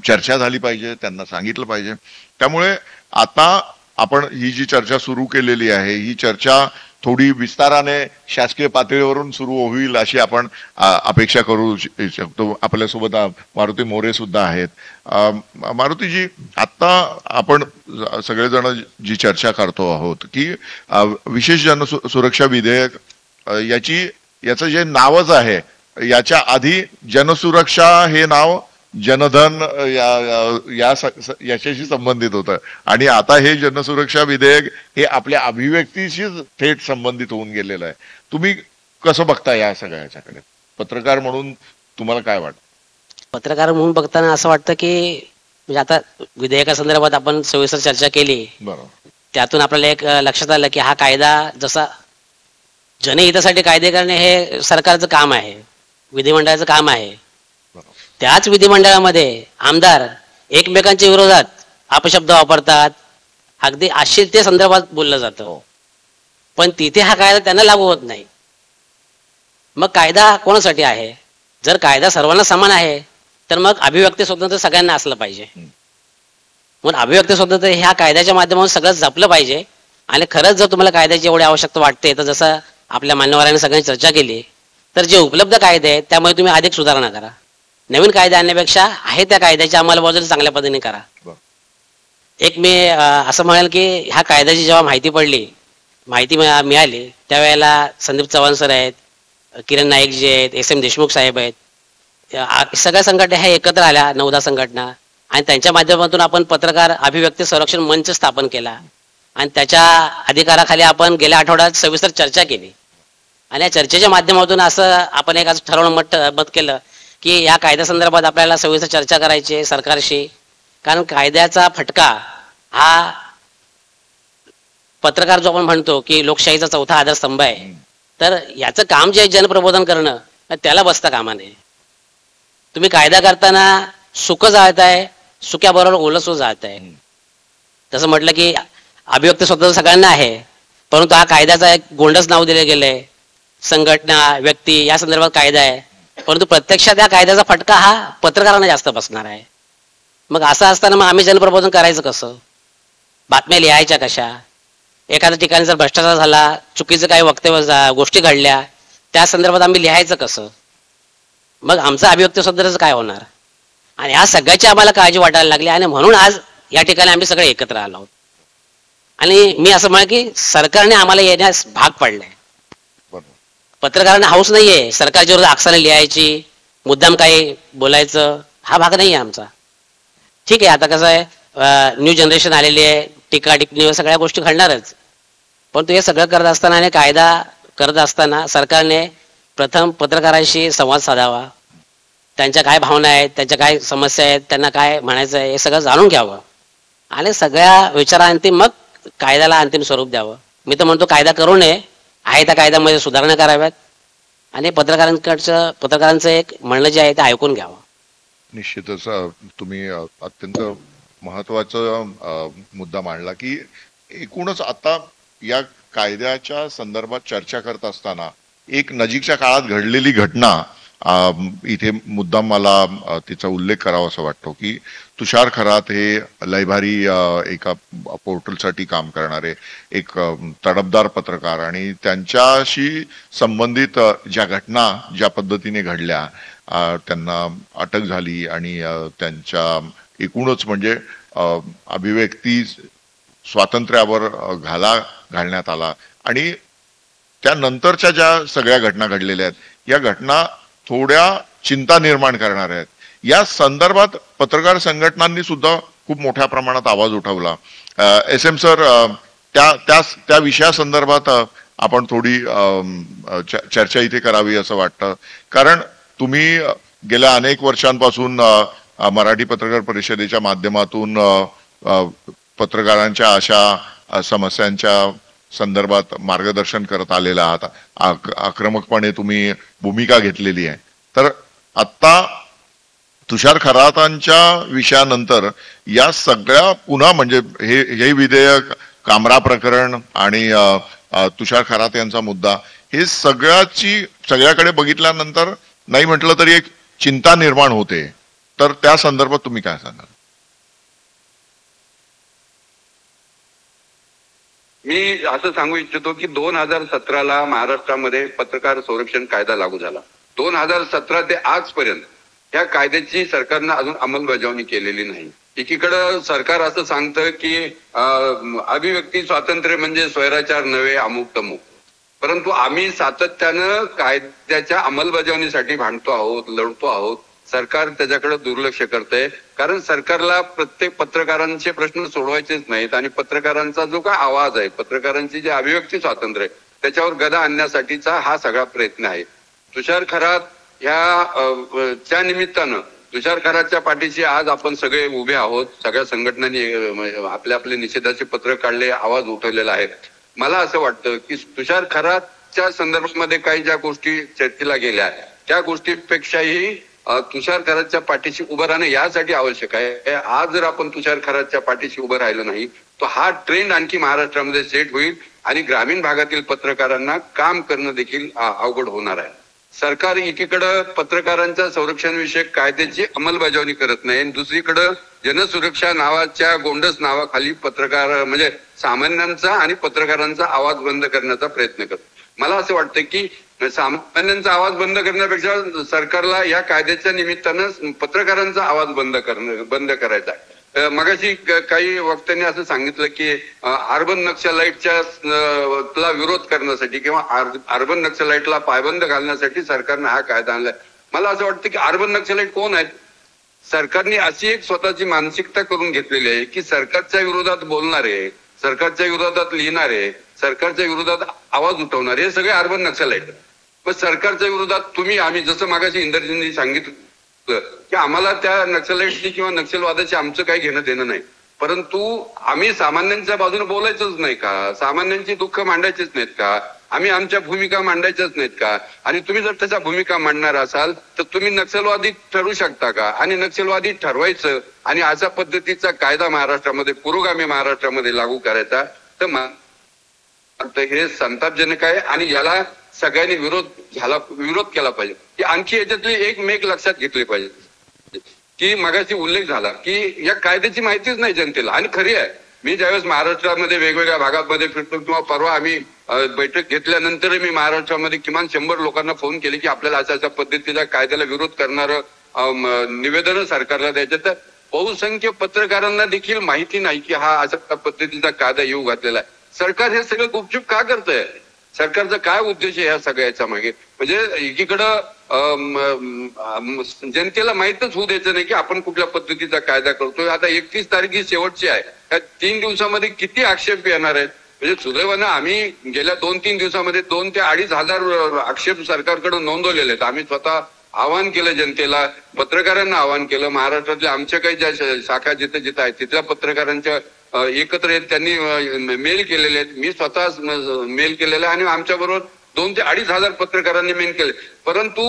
चर्चा झाली पाहिजे, त्यांना सांगितलं पाहिजे. त्यामुळे आता आपण ही जी चर्चा सुरू केलेली आहे ही चर्चा थोडी विस्ताराने शासकीय पातळीवरून सुरू होईल अशी आपण अपेक्षा करू शकतो. आपल्यासोबत मारुती मोरे सुद्धा आहेत. मारुतीजी, आता आपण सगळेजण जी चर्चा करतो आहोत की विशेष जनसुरक्षा विधेयक याचं जे नावच आहे, याच्या आधी जनसुरक्षा हे नाव जनधन याच्याशी संबंधित होतं आणि आता हे जनसुरक्षा विधेयक हे आपल्या अभिव्यक्तीशीच थेट संबंधित होऊन गेलेलं आहे. तुम्ही कसं बघता या सगळ्याच्याकडे पत्रकार म्हणून? तुम्हाला काय वाटतं? पत्रकार म्हणून बघताना असं वाटतं की म्हणजे आता विधेयकासंदर्भात आपण सविस्तर चर्चा केली, बरोबर, त्यातून आपल्याला एक लक्षात आलं की हा कायदा जसा जनहितासाठी कायदे करणे हे सरकारचं काम आहे, विधिमंडळाचं काम आहे, त्याच विधिमंडळामध्ये आमदार एकमेकांच्या विरोधात अपशब्द वापरतात, अगदी अश्लीलते संदर्भात बोललं जातं, पण तिथे हा कायदा त्यांना लागू होत नाही. मग कायदा कोणासाठी आहे? जर कायदा सर्वांना समान आहे तर मग अभिव्यक्ती स्वातंत्र्य सगळ्यांना असलं पाहिजे. म्हणून अभिव्यक्ती स्वातंत्र्य ह्या कायद्याच्या माध्यमातून सगळं जपलं पाहिजे. आणि खरंच जर तुम्हाला कायद्याची एवढी आवश्यकता वाटते तर जसं आपल्या मान्यवरांनी सगळ्यांनी चर्चा केली तर जे उपलब्ध कायदे आहेत त्यामुळे तुम्ही अधिक सुधारणा करा. नवीन कायदे आणण्यापेक्षा आहे त्या कायद्याची अंमलबजावणी चांगल्या पद्धतीने करा. एक मी असं म्हणेल की ह्या कायद्याची जेव्हा माहिती मिळाली त्यावेळेला संदीप चव्हाण सर आहेत, किरण नाईक जे आहेत, SM देशमुख साहेब आहेत, सगळ्या संघटना ह्या एकत्र आल्या, 9-10 संघटना, आणि त्यांच्या माध्यमातून आपण पत्रकार अभिव्यक्ती संरक्षण मंच स्थापन केला आणि त्याच्या अधिकाराखाली आपण गेल्या आठवड्यात सविस्तर चर्चा केली. आणि या चर्चेच्या माध्यमातून असं आपण एक आज ठरवणं मत केलं की या कायद्यासंदर्भात आपल्याला सविस्तर चर्चा करायची सरकारशी, कारण कायद्याचा फटका हा पत्रकार जो आपण म्हणतो की लोकशाहीचा चौथा आधारस्तंभ आहे, तर याचं काम जे जनप्रबोधन करणं त्याला बसता कामा नये. तुम्ही कायदा करताना सुख जाळताय, सुक्याबरोबर ओलसू जाळताय. तसं म्हटलं की अभिव्यक्ती स्वातंत्र्य सगळ्यांना आहे, परंतु हा कायद्याचा एक गोंडस नाव दिले गेलंय, संघटना व्यक्ती या संदर्भात कायदा आहे, परंतु प्रत्यक्षात या कायद्याचा फटका हा पत्रकारांना जास्त बसणार आहे. मग असं असताना मग आम्ही जनप्रबोधन करायचं कसं? बातम्या लिहायच्या कशा? एखाद्या ठिकाणी जर भ्रष्टाचार झाला, चुकीचं काही वक्तव्य गोष्टी घडल्या, त्या संदर्भात आम्ही लिहायचं कसं? मग आमचं अभिव्यक्ती स्वातंत्र्याचं काय होणार? आणि ह्या सगळ्याची आम्हाला काळजी वाटायला लागली आणि म्हणून आज या ठिकाणी आम्ही सगळे एकत्र आलो आहोत. आणि मी असं म्हणेन की सरकारने आम्हाला येण्यास भाग पडलाय. पत्रकारांना हाऊस नाहीये सरकारच्या विरोधात आक्षाने लिहायची, मुद्दाम काही बोलायचं, हा भाग नाहीये आमचा. ठीक आहे, आता कसं आहे, न्यू जनरेशन आलेली आहे, टीका टिप्पणी सगळ्या गोष्टी घडणारच. परंतु हे सगळं करत असताना आणि कायदा करत असताना सरकारने प्रथम पत्रकारांशी संवाद साधावा, त्यांच्या काय भावना आहेत, त्यांच्या काय समस्या आहेत, त्यांना काय म्हणायचं आहे हे सगळं जाणून घ्यावं आणि सगळ्या विचारांती मग कायद्याला अंतिम स्वरूप द्यावं. मी तर म्हणतो कायदा करू नये, आहे त्या कायद्यामध्ये सुधारणा कराव्यात आणि पत्रकारांचं एक म्हणणं जे आहे ते ऐकून घ्यावं. निश्चितच तुम्ही अत्यंत महत्वाचा मुद्दा मांडला की एकूणच आता या कायद्याच्या संदर्भात चर्चा करत असताना एक नजीकच्या काळात घडलेली घटना इथे मुद्दाम मला तिचा उल्लेख करावा असं वाटतो की तुषार खरात हे लयभारी एका पोर्टलसाठी काम करणारे एक तडफदार पत्रकार आणि त्यांच्याशी संबंधित ज्या घटना ज्या पद्धतीने घडल्या, त्यांना अटक झाली आणि त्यांच्या एकूणच म्हणजे अभिव्यक्ती स्वातंत्र्यावर घाला घालण्यात आला आणि त्यानंतरच्या ज्या सगळ्या घटना घडलेल्या आहेत या घटना थोड्या चिंता निर्माण करणाऱ्या आहेत. या संदर्भात पत्रकार संघटनांनी सुद्धा खूप मोठ्या प्रमाणात आवाज उठवला. SM सर, त्या विषयासंदर्भात आपण थोडी चर्चा इथे करावी असं वाटतं, कारण तुम्ही गेल्या अनेक वर्षांपासून मराठी पत्रकार परिषदेच्या माध्यमातून पत्रकारांच्या अशा समस्यांच्या संदर्भात मार्गदर्शन करत आलेला आहात, आक्रमकपणे तुम्ही भूमिका घेतलेली आहे. तर आता तुषार खरातांच्या विषयानंतर या सगळ्या पुन्हा म्हणजे हे विधेयक, कामरा प्रकरण आणि तुषार खरात यांचा मुद्दा, हे सगळ्याकडे बघितल्यानंतर नाही म्हटलं तरी एक चिंता निर्माण होते. तर त्या संदर्भात तुम्ही काय सांगाल? मी असं सांगू इच्छितो की 2017 महाराष्ट्रामध्ये पत्रकार संरक्षण कायदा लागू झाला. 2017 ते आजपर्यंत या कायद्याची सरकारनं अजून अंमलबजावणी केलेली नाही. एकीकडं सरकार असं सांगतं की अभिव्यक्ती स्वातंत्र्य म्हणजे स्वैराचार नव्हे, अमुक तमुक, परंतु आम्ही सातत्यानं कायद्याच्या अंमलबजावणीसाठी भांडतो आहोत, लढतो आहोत. सरकार त्याच्याकडे दुर्लक्ष करतंय, कारण सरकारला प्रत्येक पत्रकारांचे प्रश्न सोडवायचेच नाहीत आणि पत्रकारांचा जो काय आवाज आहे, पत्रकारांची जे अभिव्यक्ती स्वातंत्र्य आहे त्याच्यावर गदा आणण्यासाठीचा हा सगळा प्रयत्न आहे. तुषार खरात च्या निमित्तानं तुषार खरातच्या पाठीशी आज आपण सगळे उभे आहोत. सगळ्या संघटनांनी आपले आपले निषेधाचे पत्र काढले, आवाज उठवलेला आहे. मला असं वाटतं की तुषार खरातच्या संदर्भामध्ये काही ज्या गोष्टी चर्चेला गेल्या त्या गोष्टीपेक्षाही तुषार खरातच्या पाठीशी उभं राहणं यासाठी आवश्यक आहे. आज जर आपण तुषार खरातच्या पाठीशी उभं राहिलं नाही तर हा ट्रेंड आणखी महाराष्ट्रामध्ये सेट होईल आणि ग्रामीण भागातील पत्रकारांना काम करणं देखील अवघड होणार आहे. सरकार एकीकडं पत्रकारांच्या संरक्षण विषयक कायद्याची अंमलबजावणी करत नाही आणि दुसरीकडं जनसुरक्षा नावाच्या गोंडस नावाखाली पत्रकार म्हणजे सामान्यांचा आणि पत्रकारांचा आवाज बंद करण्याचा प्रयत्न करतो. मला असं वाटतं की सामान्यांचा आवाज बंद करण्यापेक्षा सरकारला या कायद्याच्या निमित्तानं पत्रकारांचा आवाज बंद करायचा आहे. मगाशी काही वक्त्यांनी असं सांगितलं की अर्बन नक्षलाईटच्या विरोध करण्यासाठी किंवा अर्बन नक्षलाईटला पायबंद घालण्यासाठी सरकारनं हा कायदा आणलाय. मला असं वाटतं की अर्बन नक्षलाईट कोण आहेत? सरकारने अशी एक स्वतःची मानसिकता करून घेतलेली आहे की सरकारच्या विरोधात बोलणारे, सरकारच्या विरोधात लिहिणारे, सरकारच्या विरोधात आवाज उठवणारे हे सगळे अर्बन नक्षलाईट. पण सरकारच्या विरोधात आम्ही जसं मागाशी इंद्रजींनी सांगितलं की आम्हाला त्या नक्षलाईटची किंवा नक्षलवादाची आमचं काही घेणं देणं नाही, परंतु आम्ही सामान्यांच्या बाजूने बोलायचंच नाही का? सामान्यांची दुःख मांडायचीच नाहीत का? आम्ही आमच्या भूमिका मांडायच्याच नाहीत का? आणि तुम्ही जर त्याच्या भूमिका मांडणार असाल तर तुम्ही नक्षलवादी ठरू शकता का? आणि नक्षलवादी ठरवायचं आणि अशा पद्धतीचा कायदा महाराष्ट्रामध्ये, पुरोगामी महाराष्ट्रामध्ये लागू करायचा तर तर हे संतापजनक आहे आणि याला सगळ्यांनी विरोध केला पाहिजे. की आणखी याच्यातली एक मेक लक्षात घेतली पाहिजे की मगाशी उल्लेख झाला की या कायद्याची माहितीच नाही जनतेला. आणि खरी आहे, मी ज्यावेळेस महाराष्ट्रामध्ये वेगवेगळ्या भागामध्ये फिरतो किंवा परवा आम्ही बैठक घेतल्यानंतर मी महाराष्ट्रामध्ये किमान 100 लोकांना फोन केले की आपल्याला अशा पद्धतीच्या कायद्याला विरोध करणारं निवेदन सरकारला द्यायचं. तर बहुसंख्य पत्रकारांना देखील माहिती नाही की हा अशा पद्धतीचा कायदा येऊ घातलेला आहे. सरकार हे सगळं गुपचूप का करतंय? सरकारचा काय उद्देश आहे या सगळ्याच्या मागे? म्हणजे एकीकडं जनतेला माहीतच होऊ द्यायचं नाही की आपण कुठल्या पद्धतीचा कायदा करतोय. आता 31 तारीख ही शेवटची आहे. त्या 3 दिवसामध्ये किती आक्षेप येणार आहेत? म्हणजे सुदैवानं आम्ही गेल्या 2-3 दिवसामध्ये 2 ते 2.5 हजार आक्षेप सरकारकडे नोंदवलेले आहेत. आम्ही स्वतः आवाहन केलं जनतेला, पत्रकारांना आवाहन केलं. महाराष्ट्रातल्या आमच्या काही ज्या शाखा जिथे जिथे आहेत तिथल्या पत्रकारांच्या एकत्र येत त्यांनी मेल केलेले आहेत. मी स्वतः मेल केलेला आहे आणि आमच्या बरोबर 2 ते 2.5 हजार पत्रकारांनी मेल केले. परंतु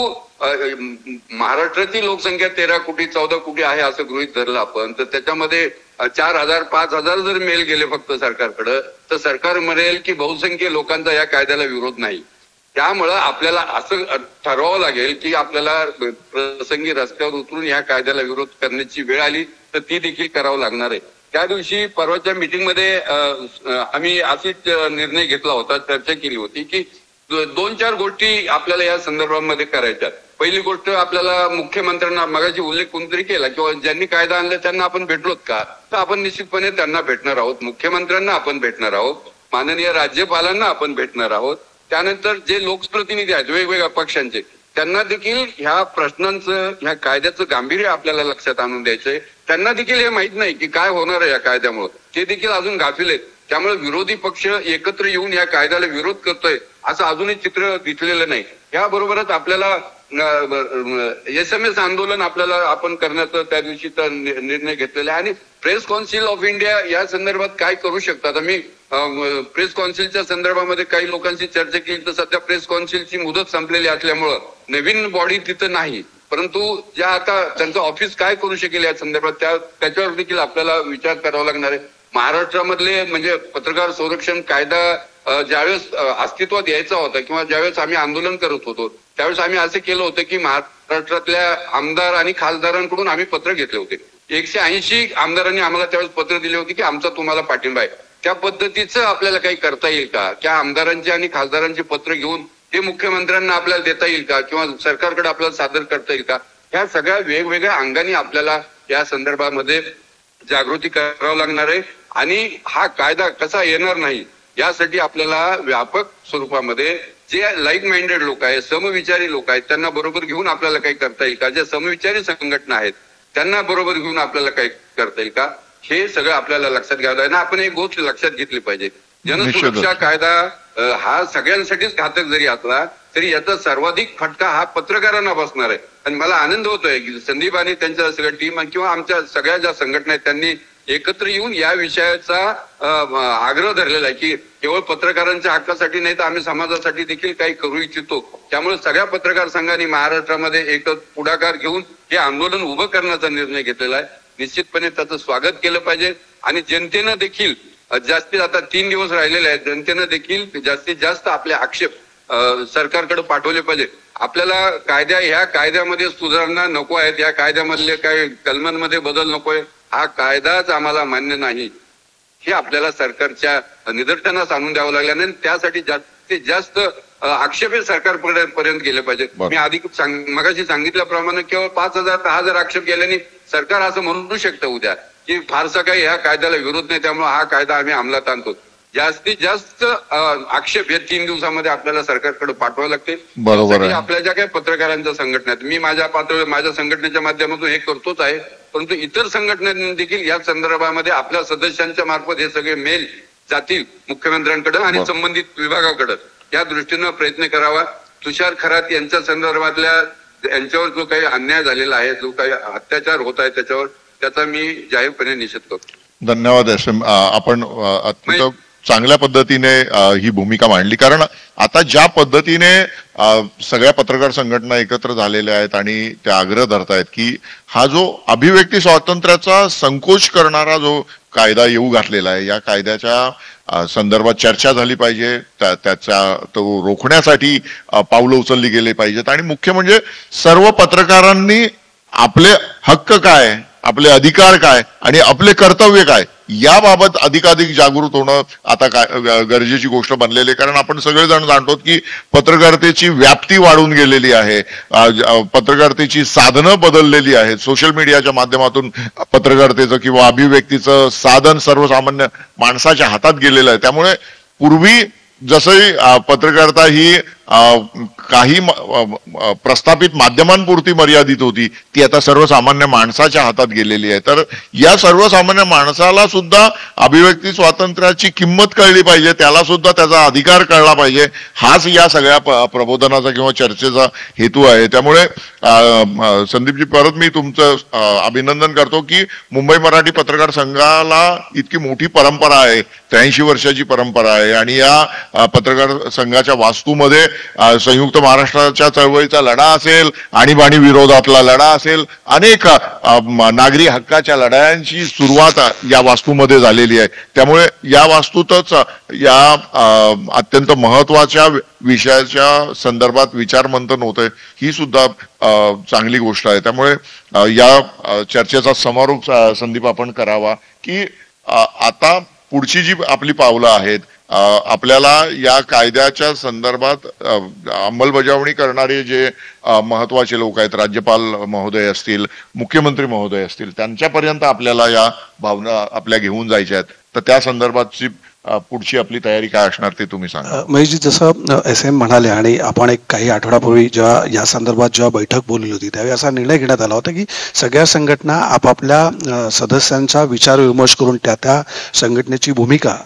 महाराष्ट्राची लोकसंख्या 13 कोटी 14 कोटी आहे असं गृहीत धरलं आपण, तर त्याच्यामध्ये 4,000 5,000 जर मेल गेले फक्त सरकारकडे तर सरकार म्हणेल की बहुसंख्य लोकांचा या कायद्याला विरोध नाही. त्यामुळं आपल्याला असं ठरवावं लागेल की आपल्याला प्रसंगी रस्त्यावर उतरून या कायद्याला विरोध करण्याची वेळ आली तर ती देखील करावं लागणार आहे. त्या दिवशी परवाच्या मीटिंगमध्ये आम्ही अशीच निर्णय घेतला होता, चर्चा केली होती की 2-4 गोष्टी आपल्याला या संदर्भामध्ये करायच्या. पहिली गोष्ट, आपल्याला मुख्यमंत्र्यांना मगाशी उल्लेख कोणतरी केला किंवा ज्यांनी कायदा आणला त्यांना आपण भेटलोत का? तर आपण निश्चितपणे त्यांना भेटणार आहोत. मुख्यमंत्र्यांना आपण भेटणार आहोत, माननीय राज्यपालांना आपण भेटणार आहोत. त्यानंतर जे लोकप्रतिनिधी आहेत वेगवेगळ्या पक्षांचे त्यांना देखील ह्या प्रश्नांचं, ह्या कायद्याचं गांभीर्य आपल्याला लक्षात आणून द्यायचंय. त्यांना देखील हे माहित नाही की काय होणार आहे या कायद्यामुळे, ते देखील अजून गाफील आहेत. त्यामुळे विरोधी पक्ष एकत्र येऊन या कायद्याला विरोध करतोय असं अजूनही चित्र दिसलेलं नाही. याबरोबरच आपल्याला SMS आंदोलन आपण करण्याचा त्या दिवशीचा निर्णय घेतलेला आहे. आणि प्रेस कौन्सिल ऑफ इंडिया या संदर्भात काय करू शकतात? मी प्रेस कौन्सिलच्या संदर्भामध्ये काही लोकांशी चर्चा केली तर सध्या प्रेस कौन्सिलची मुदत संपलेली असल्यामुळं नवीन बॉडी तिथं नाही. परंतु ज्या आता त्यांचं ऑफिस काय करू शकेल या संदर्भात त्याच्यावर देखील आपल्याला विचार करावा लागणार आहे. महाराष्ट्रामधले म्हणजे पत्रकार संरक्षण कायदा ज्यावेळेस अस्तित्वात यायचा होता किंवा ज्यावेळेस आम्ही आंदोलन करत होतो त्यावेळेस आम्ही असं केलं होतं की महाराष्ट्रातल्या आमदार आणि खासदारांकडून आम्ही पत्र घेतले होते. 180 आमदारांनी आम्हाला त्यावेळेस पत्र दिले होते की आमचा तुम्हाला पाठिंबा आहे. त्या पद्धतीचं आपल्याला काही करता येईल का? त्या आमदारांची आणि खासदारांची पत्र घेऊन ते मुख्यमंत्र्यांना आपल्याला देता येईल का किंवा सरकारकडे आपल्याला सादर करता येईल का? ह्या सगळ्या वेगवेगळ्या अंगाने आपल्याला या संदर्भामध्ये जागृती करावं लागणार आहे. आणि हा कायदा कसा येणार नाही यासाठी आपल्याला व्यापक स्वरूपामध्ये जे लाईक माइंडेड लोक आहेत, समविचारी लोक आहेत, त्यांना बरोबर घेऊन आपल्याला काही करता येईल का? ज्या समविचारी संघटना आहेत त्यांना बरोबर घेऊन आपल्याला काही करता येईल का? हे सगळं आपल्याला लक्षात घ्यावं आहे. आपण एक गोष्ट लक्षात घेतली पाहिजे, जनसुरक्षा कायदा हा सगळ्यांसाठीच घातक जरी असला तरी याचा सर्वाधिक फटका हा पत्रकारांना बसणार आहे. आणि मला आनंद होतोय की संदीप आणि त्यांच्या सगळ्या टीम किंवा आमच्या सगळ्या ज्या संघटना आहेत त्यांनी एकत्र येऊन या विषयाचा आग्रह धरलेला आहे की केवळ पत्रकारांच्या हक्कासाठी नाही तर आम्ही समाजासाठी देखील काही करू इच्छितो. त्यामुळे सगळ्या पत्रकार संघांनी महाराष्ट्रामध्ये एक पुढाकार घेऊन हे आंदोलन उभं करण्याचा निर्णय घेतलेला आहे. निश्चितपणे त्याचं स्वागत केलं पाहिजे. आणि जनतेनं देखील जास्तीत आता 3 दिवस राहिलेले आहेत, जनतेनं देखील जास्तीत जास्त आपले आक्षेप सरकारकडे पाठवले पाहिजे. आपल्याला ह्या कायद्यामध्ये सुधारणा नको आहेत, या कायद्यामधले काही कलमांमध्ये बदल नकोय, हा कायदाच आम्हाला मान्य नाही, हे आपल्याला सरकारच्या निदर्शनास आणून द्यावं लागलं. आणि त्यासाठी जास्तीत जास्त आक्षेप सरकारपर्यंत गेले पाहिजेत. मी आधी मगाशी सांगितल्याप्रमाणे केवळ 5,000-10,000 आक्षेप गेल्याने सरकार असं म्हणू शकतं उद्या की फारसा काही ह्या कायद्याला विरोध नाही त्यामुळे हा कायदा आम्ही अंमलात आणतो. जास्तीत जास्त आक्षेप या 3 दिवसामध्ये आपल्याला सरकारकडे पाठवावे लागते. बरोबर आहे. आपल्या ज्या काही पत्रकारांच्या संघटना आहेत, मी माझ्या संघटनेच्या माध्यमातून हे करतोच आहे, परंतु इतर संघटनांनी देखील या संदर्भामध्ये आपल्या सदस्यांच्या मार्फत हे सगळे मेल जातील मुख्यमंत्र्यांकडे आणि संबंधित विभागाकडे, या दृष्टीनं प्रयत्न करावा. तुषार खरात यांच्या संदर्भातल्या यांच्यावर जो काही अन्याय झालेला आहे, जो काही अत्याचार होत आहे त्याचा मी जाहीरपणे निषेध करतो. धन्यवाद SM. आपण अत्यंत चांगल्या पद्धतीने ही भूमिका मांडली. कारण आता ज्या पद्धतीने सगळ्या पत्रकार संघटना एकत्र झालेल्या आहेत आणि त्या आग्रह धरतायत की हा जो अभिव्यक्ती स्वातंत्र्याचा संकोच करणारा जो कायदा येऊ घातलेला आहे, या कायद्याच्या संदर्भात चर्चा झाली पाहिजे, त्याचा तो रोखण्यासाठी पावलं उचलली गेली पाहिजेत. आणि मुख्य म्हणजे सर्व पत्रकारांनी आपले हक्क काय, आपले अधिकार काय आणि आपले कर्तव्य काय याबाबत अधिकाधिक जागृत होणं आता काय गरजेची गोष्ट बनलेली आहे. कारण आपण सगळेजण जाणतो की पत्रकारितेची व्याप्ती वाढून गेलेली आहे, पत्रकारितेची साधनं बदललेली आहेत. सोशल मीडियाच्या माध्यमातून पत्रकारितेचं किंवा अभिव्यक्तीचं साधन सर्वसामान्य माणसाच्या हातात गेलेलं आहे. त्यामुळे पूर्वी जसंही पत्रकारिता ही काही प्रस्थापित माध्यमांपुरती मर्यादित होती, ती आता सर्वसामान्य माणसाच्या हातात गेलेली आहे. तर या सर्वसामान्य माणसाला सुद्धा अभिव्यक्ती स्वातंत्र्याची किंमत कळली पाहिजे, त्याला सुद्धा त्याचा अधिकार कळला पाहिजे. हाच या सगळ्या प्रबोधनाचा किंवा चर्चेचा हेतू आहे. त्यामुळे संदीपजी, परत मी तुमचं अभिनंदन करतो की मुंबई मराठी पत्रकार संघाला इतकी मोठी परंपरा आहे, 83 वर्षाची परंपरा आहे. आणि या पत्रकार संघाच्या वास्तूमध्ये संयुक्त महाराष्ट्राच्या चळवळीचा लढा असेल, आणीबाणी विरोधातला लढा असेल, अनेक नागरी हक्काच्या लढायांची सुरुवात या वास्तूमध्ये झालेली आहे. त्यामुळे या वास्तूतच या अत्यंत महत्वाच्या विषयाच्या संदर्भात विचारमंथन होतंय, ही सुद्धा चांगली गोष्ट आहे. त्यामुळे या चर्चेचा समारोप संदीप आपण करावा की आता पुढची जी आपली पावलं आहेत, आपल्याला या कायद्याच्या संदर्भात अंमलबजावणी करणारे जे महत्वाचे लोक आहेत, राज्यपाल महोदय असतील, मुख्यमंत्री महोदय असतील, त्यांच्यापर्यंत आपल्याला या भावना आपल्या घेऊन जायच्या आहेत. तर त्या संदर्भातची पुढची आपली तयारी काय असणार ते तुम्ही सांगा. महेशजी, जसं SM म्हणाले आणि आपण एक काही आठवड्यापूर्वी जेव्हा या संदर्भात जेव्हा बैठक बोलली होती त्यावेळी असा निर्णय घेण्यात आला होता की सगळ्या संघटना आपापल्या सदस्यांचा विचार विमर्श करून त्या संघटनेची भूमिका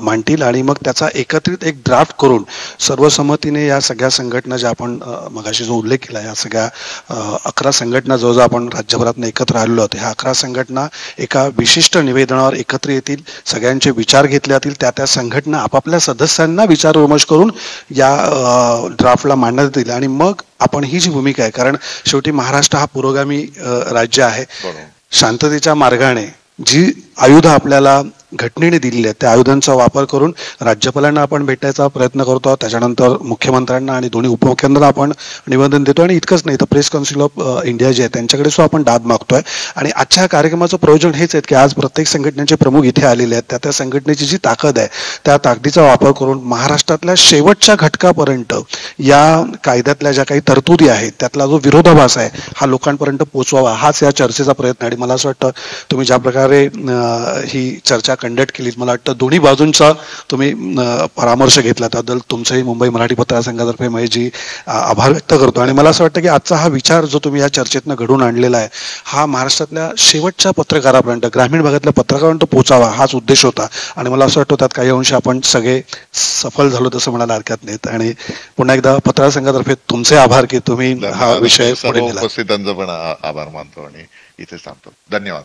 मांडतील आणि मग त्याचा एकत्रित एक ड्राफ्ट करून सर्वसंमतीने या सगळ्या संघटना ज्या आपण मगाशी जो उल्लेख केला, या सगळ्या 11 संघटना जवळजवळ आपण राज्यभरातून एकत्र आलेलो होतो, ह्या 11 संघटना एका विशिष्ट निवेदनावर एकत्र येतील, सगळ्यांचे विचार घेतले जातील, त्या संघटना आपापल्या सदस्यांना विचार विमर्श करून या ड्राफ्टला मांडण्यात येईल. आणि मग आपण ही जी भूमिका आहे, कारण शेवटी महाराष्ट्र हा पुरोगामी राज्य आहे, शांततेच्या मार्गाने जी आयुध आपल्याला घटनेने दिलेली आहेत त्या आयुधांचा वापर करून राज्यपालांना आपण भेटायचा प्रयत्न करतो आहोत, त्याच्यानंतर मुख्यमंत्र्यांना आणि दोन्ही उपमुख्यमंत्र्यांना आपण निवेदन देतो. आणि इतकंच नाही तर प्रेस काउन्सिल ऑफ इंडिया जे आहे त्यांच्याकडे सुद्धा आपण दाद मागतोय. आणि आजच्या कार्यक्रमाचं प्रयोजन हेच आहे की आज प्रत्येक संघटनेचे प्रमुख इथे आलेले आहेत, त्या संघटनेची जी ताकद आहे त्या ताकदीचा वापर करून महाराष्ट्रातल्या शेवटच्या घटकापर्यंत या कायद्यातल्या ज्या काही तरतुदी आहेत त्यातला जो विरोधाभास आहे हा लोकांपर्यंत पोहोचवावा, हाच या चर्चेचा प्रयत्न. आणि मला असं वाटतं तुम्ही ज्या प्रकारे ही चर्चा कंडक्ट केली, मला वाटतं दोन्ही बाजूंचा तुम्ही परामर्श घेतला, त्याबद्दल तुमचंही मुंबई मराठी पत्रकार संघातर्फे महेशजी आभार व्यक्त करतो. आणि मला असं वाटतं की आजचा हा विचार जो तुम्ही या चर्चेतनं घडून आणलेला आहे हा महाराष्ट्रातल्या शेवटच्या पत्रकारापर्यंत, ग्रामीण भागातल्या पत्रकारांपर्यंत पोहोचावा, हाच उद्देश होता. आणि मला असं वाटतं त्यात काही अंश आपण सगळे सफल झालो तसं म्हणायला हरकत नाहीत. आणि पुन्हा एकदा पत्रकार संघातर्फे तुमचे आभार की तुम्ही हा विषय पुढे नेला. उपस्थितांचा पण आभार मानतो आणि इथे थांबतो. धन्यवाद.